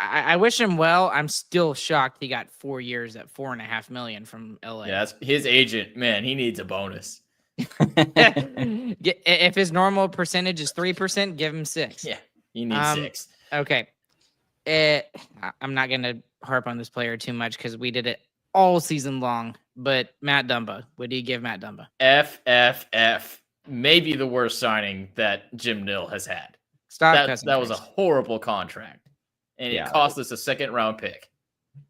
Speaker 1: I wish him well. I'm still shocked he got 4 years at $4.5 million from LA.
Speaker 2: Yeah, that's his agent. Man, he needs a bonus.
Speaker 1: If his normal percentage is 3%, give him 6.
Speaker 2: Yeah, he needs 6.
Speaker 1: Okay. I'm not going to harp on this player too much because we did it all season long. But Matt Dumba, what do you give Matt Dumba?
Speaker 2: F. Maybe the worst signing that Jim Nill has had. That was a horrible contract. And it cost us a 2nd-round pick.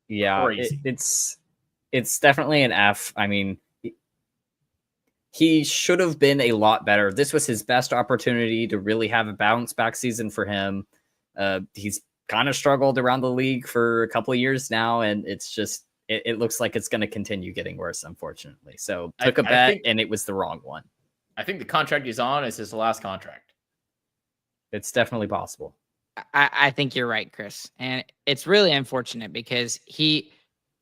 Speaker 3: Yeah, it's definitely an F. He should have been a lot better. This was his best opportunity to really have a bounce-back season for him. He's kind of struggled around the league for a couple of years now, and it's just it looks like it's going to continue getting worse, unfortunately. So took a bet, and it was the wrong one.
Speaker 2: I think the contract he's on is his last contract.
Speaker 3: It's definitely possible.
Speaker 1: I think you're right, Chris. And it's really unfortunate because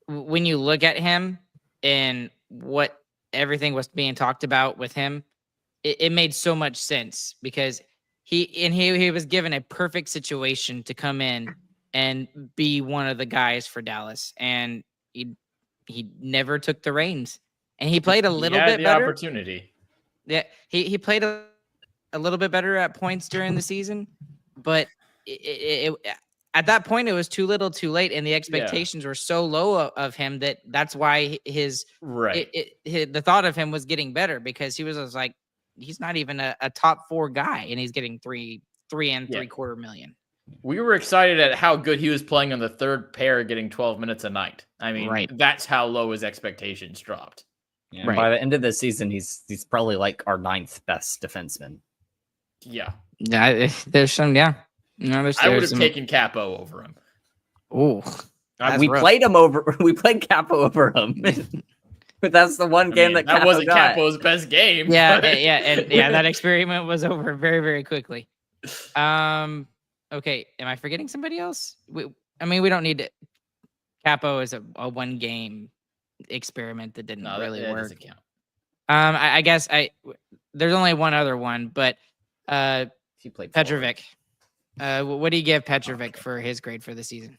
Speaker 1: when you look at him and what everything was being talked about with him, it made so much sense because he was given a perfect situation to come in and be one of the guys for Dallas. And he never took the reins. And he played a little bit better.
Speaker 2: Opportunity.
Speaker 1: Yeah, he played a little bit better at points during the season, but at that point it was too little, too late, and the expectations were so low of him that's why the thought of him was getting better because he was like he's not even a top 4 guy, and he's getting $3 and $750,000 million.
Speaker 2: We were excited at how good he was playing on the third pair, getting 12 minutes a night. I mean, that's how low his expectations dropped.
Speaker 3: Yeah, by the end of the season, he's probably like our 9th best defenseman.
Speaker 2: Yeah.
Speaker 1: There's some, No,
Speaker 2: I would have taken Capo over him.
Speaker 1: Oh,
Speaker 3: we played Capo over him. But that's the one game that
Speaker 2: wasn't Capo's best game.
Speaker 1: Yeah, that experiment was over very, very quickly. Okay, am I forgetting somebody else? We don't need to. Capo is a 1 game experiment that didn't really work.
Speaker 2: Doesn't count.
Speaker 1: I guess there's only one other one, but
Speaker 3: he played
Speaker 1: Petrovic. What do you give Petrovic for his grade for the season?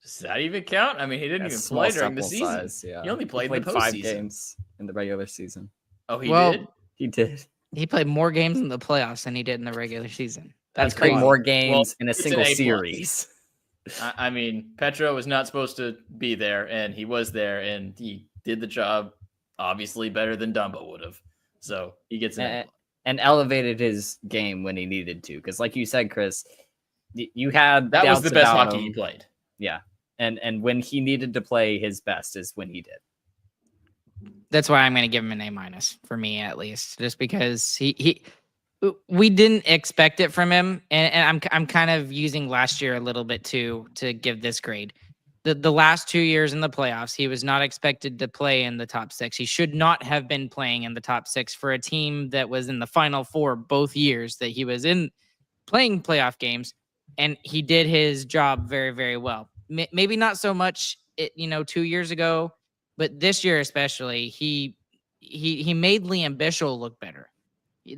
Speaker 2: Does that even count? I mean, he didn't even play during the season. He only played the
Speaker 3: 5 games in the regular season.
Speaker 2: Oh, did?
Speaker 3: He did.
Speaker 1: He played more games in the playoffs than he did in the regular season.
Speaker 3: That's crazy. More games in a single series.
Speaker 2: I mean, Petro was not supposed to be there, and he was there, and he did the job obviously better than Dumba would have. So he gets an
Speaker 3: and elevated his game when he needed to. Because like you said, Chris, you had
Speaker 2: that was the best hockey he played.
Speaker 3: Yeah. And when he needed to play his best is when he did.
Speaker 1: That's why I'm going to give him an A- for me, at least, just because we didn't expect it from him, and I'm kind of using last year a little bit to give this grade. The last 2 years in the playoffs, he was not expected to play in the top 6. He should not have been playing in the top 6 for a team that was in the Final Four both years that he was in playing playoff games, and he did his job very, very well. Maybe not so much, 2 years ago, but this year especially, he made Lian Bichsel look better.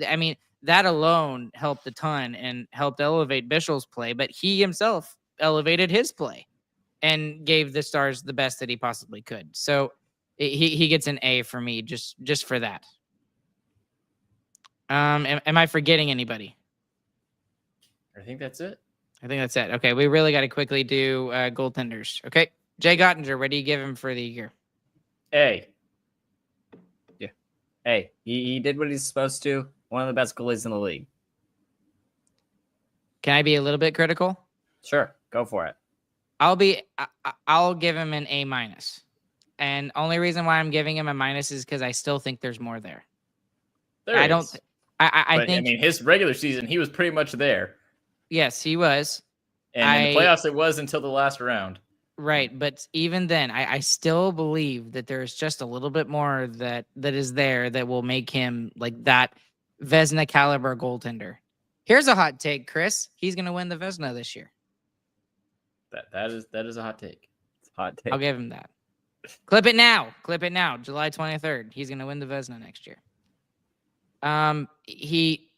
Speaker 1: I mean, that alone helped a ton and helped elevate Bichel's play, but he himself elevated his play and gave the Stars the best that he possibly could. So he gets an A for me just for that. Am I forgetting anybody?
Speaker 2: I think that's it.
Speaker 1: Okay, we really got to quickly do goaltenders. Okay, Jay Gottinger, what do you give him for the year?
Speaker 2: A.
Speaker 3: Yeah. A. He did what he's supposed to. One of the best goalies in the league.
Speaker 1: Can I be a little bit critical?
Speaker 3: Sure, go for it.
Speaker 1: I'll give him an A-. And only reason why I'm giving him a minus is because I still think there's more there. I think. I
Speaker 2: mean, his regular season, he was pretty much there.
Speaker 1: Yes, he was.
Speaker 2: And in the playoffs, it was until the last round.
Speaker 1: Right, but even then, I still believe that there's just a little bit more that is there that will make him like that Vezina caliber goaltender. Here's a hot take, Chris. He's going to win the Vezina this year.
Speaker 2: That is a hot take.
Speaker 3: It's a hot take.
Speaker 1: I'll give him that. Clip it now. July 23rd. He's going to win the Vezina next year. He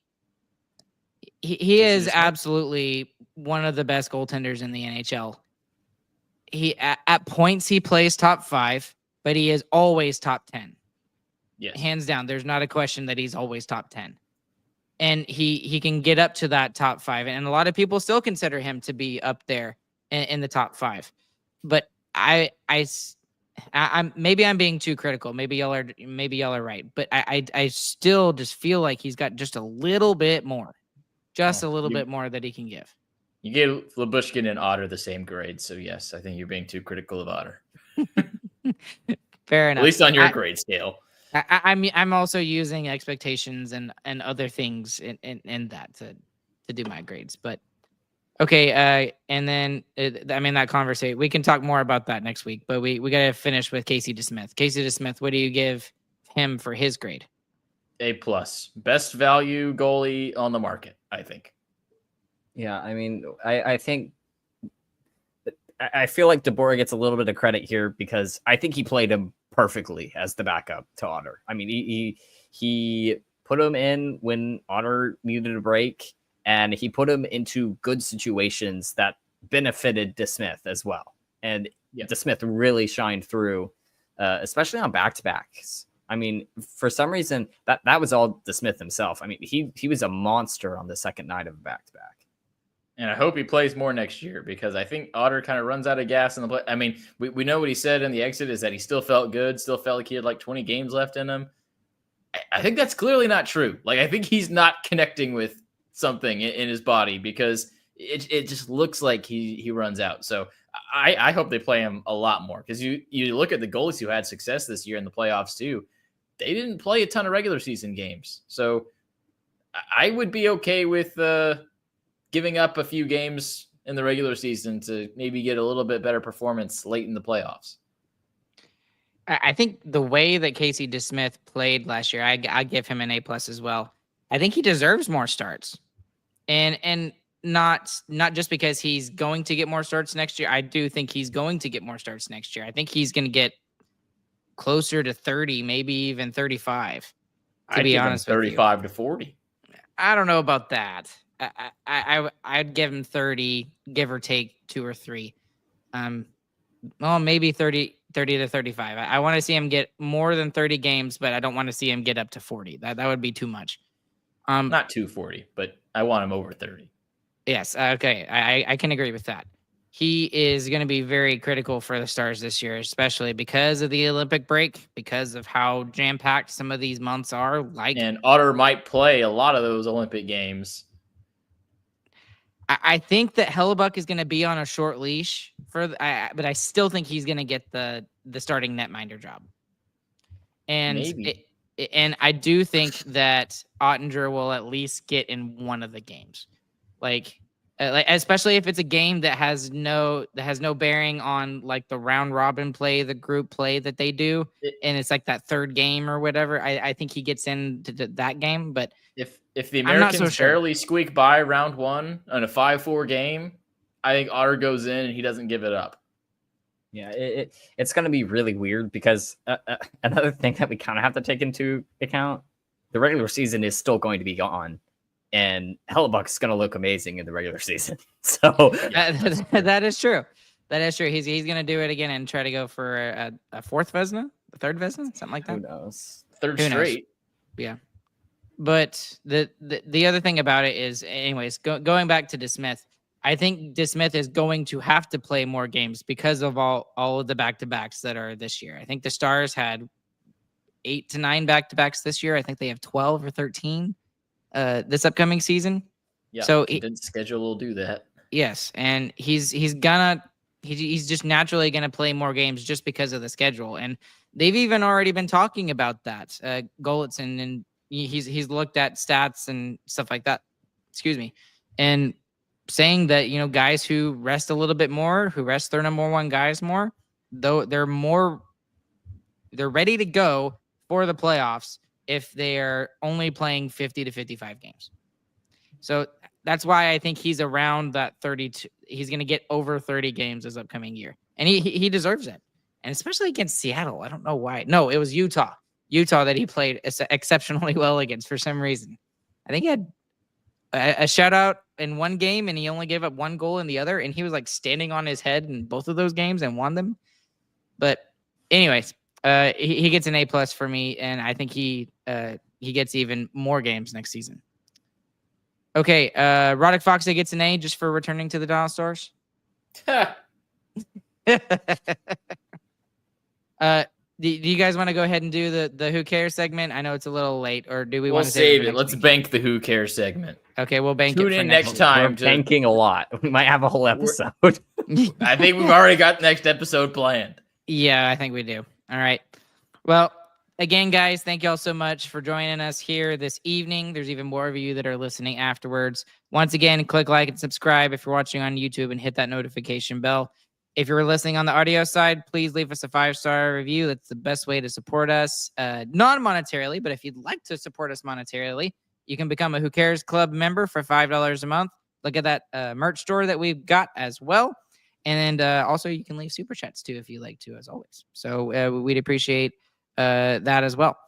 Speaker 1: is absolutely one of the best goaltenders in the NHL. He at points he plays top 5, but he is always top 10.
Speaker 2: Yes.
Speaker 1: Hands down. There's not a question that he's always top 10. And he can get up to that top 5. And a lot of people still consider him to be up there in the top 5. But I'm maybe I'm being too critical. Maybe y'all are right. But I still just feel like he's got just a little bit more. A little bit more that he can give.
Speaker 2: You gave Lyubushkin and Otter the same grade, so yes, I think you're being too critical of Otter.
Speaker 1: Fair enough.
Speaker 2: At least on your grade scale.
Speaker 1: I'm also using expectations and other things in that to do my grades. But okay, and then that conversation, we can talk more about that next week. But we got to finish with Casey DeSmith. Casey DeSmith, what do you give him for his grade?
Speaker 2: A+. Best value goalie on the market, I think.
Speaker 3: Yeah, I mean, I think I feel like DeBoer gets a little bit of credit here because I think he played him perfectly as the backup to Otter. I mean, he put him in when Otter needed a break, and he put him into good situations that benefited DeSmith as well. And DeSmith really shined through, especially on back-to-backs. I mean, for some reason, that was all DeSmith himself. I mean, he was a monster on the second night of a back-to-back.
Speaker 2: And I hope he plays more next year because I think Otter kind of runs out of gas in the play. I mean, we know what he said in the exit is that he still felt good, still felt like he had like 20 games left in him. I think that's clearly not true. Like, I think he's not connecting with something in his body because it just looks like he runs out. So I hope they play him a lot more because you look at the goalies who had success this year in the playoffs too. They didn't play a ton of regular season games. So I would be okay with giving up a few games in the regular season to maybe get a little bit better performance late in the playoffs.
Speaker 1: I think the way that Casey DeSmith played last year, I give him an A+ as well. I think he deserves more starts, and not just because he's going to get more starts next year. I do think he's going to get more starts next year. I think he's going to get closer to 30, maybe even 35. To be honest with you,
Speaker 2: 35 to 40.
Speaker 1: I don't know about that. I'd give him 30, give or take 2 or 3. Well, maybe 30 to 35. I want to see him get more than 30 games, but I don't want to see him get up to 40. That would be too much.
Speaker 2: Not 240, but I want him over 30.
Speaker 1: Yes. Okay. I can agree with that. He is going to be very critical for the Stars this year, especially because of the Olympic break, because of how jam-packed some of these months are.
Speaker 2: And Otter might play a lot of those Olympic games.
Speaker 1: I think that Hellebuck is going to be on a short leash but I still think he's going to get the starting netminder job. And and I do think that Ottinger will at least get in one of the games, like especially if it's a game that has no bearing on like the round robin play, the group play that they do, and it's like that third game or whatever. I think he gets into that game, but
Speaker 2: if the Americans barely squeak by round one on a 5-4 game, I think Otter goes in and he doesn't give it up.
Speaker 3: Yeah, it's going to be really weird because another thing that we kind of have to take into account, the regular season is still going to be gone, and Hellebuck's going to look amazing in the regular season. So
Speaker 1: that is true. That is true. He's going to do it again and try to go for a fourth Vezina, a third Vezina, something like that.
Speaker 3: Who knows?
Speaker 2: Third straight.
Speaker 1: Yeah. But the other thing about it is, anyways, going back to DeSmith, I think DeSmith is going to have to play more games because of all of the back-to-backs that are this year. I think the Stars had 8 to 9 back-to-backs this year. I think they have 12 or 13 this upcoming season.
Speaker 2: Yeah,
Speaker 1: so
Speaker 2: condensed schedule will do that.
Speaker 1: Yes, and he's just naturally gonna play more games just because of the schedule. And they've even already been talking about that. Golitzin, and he's looked at stats and stuff like that. Excuse me, and saying that, you know, guys who rest a little bit more, who rest their number one guys more, though they're ready to go for the playoffs if they're only playing 50 to 55 games. So that's why I think he's around that 32. He's going to get over 30 games this upcoming year, and he deserves it. And especially against Seattle. I don't know why. No, it was Utah that he played exceptionally well against for some reason. I think he had a shutout in one game, and he only gave up one goal in the other, and he was like standing on his head in both of those games and won them. But anyways, he gets an A+ for me, and I think he gets even more games next season. Okay, Roddick Foxy gets an A just for returning to the Dallas Stars. Do you guys want to go ahead and do the Who Cares segment? I know it's a little late, or do we want to
Speaker 2: save it? Let's bank the Who Cares segment.
Speaker 1: Okay, we'll bank
Speaker 2: Tune
Speaker 1: it for
Speaker 2: in next time.
Speaker 3: We're banking a lot. We might have a whole episode.
Speaker 2: I think we've already got next episode planned.
Speaker 1: Yeah, I think we do. All right. Well, again, guys, thank you all so much for joining us here this evening. There's even more of you that are listening afterwards. Once again, click like and subscribe if you're watching on YouTube, and hit that notification bell. If you're listening on the audio side, please leave us a 5-star review. That's the best way to support us, non-monetarily. But if you'd like to support us monetarily, you can become a Who Cares Club member for $5 a month. look at that merch store that we've got as well. And also you can leave super chats too if you like to, as always. So we'd appreciate that as well.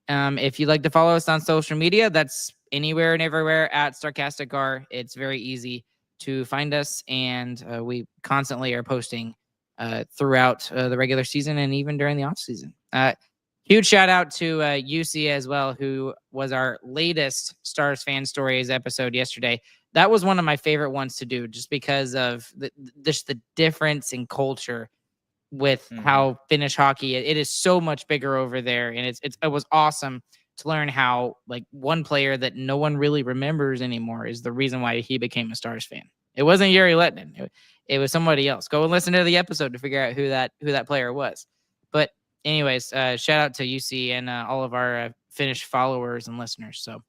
Speaker 1: If you'd like to follow us on social media, that's anywhere and everywhere at Starcastic R. It's very easy to find us, and we constantly are posting throughout the regular season and even during the off season. Huge shout out to UC as well, who was our latest Stars fan stories episode yesterday. That was one of my favorite ones to do, just because of the difference in culture with how Finnish hockey. It is so much bigger over there, and it was awesome to learn how like one player that no one really remembers anymore is the reason why he became a Stars fan. It wasn't Yuri Lettinen. It was somebody else. Go and listen to the episode to figure out who that player was. But anyways, shout out to UC and all of our Finnish followers and listeners. So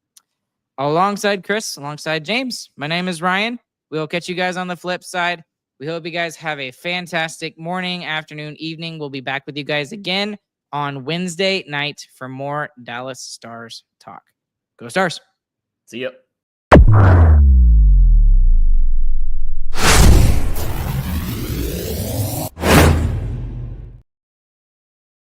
Speaker 1: alongside Chris, alongside James, my name is Ryan. We'll catch you guys on the flip side. We hope you guys have a fantastic morning, afternoon, evening. We'll be back with you guys again on Wednesday night for more Dallas Stars talk. Go Stars.
Speaker 2: See ya.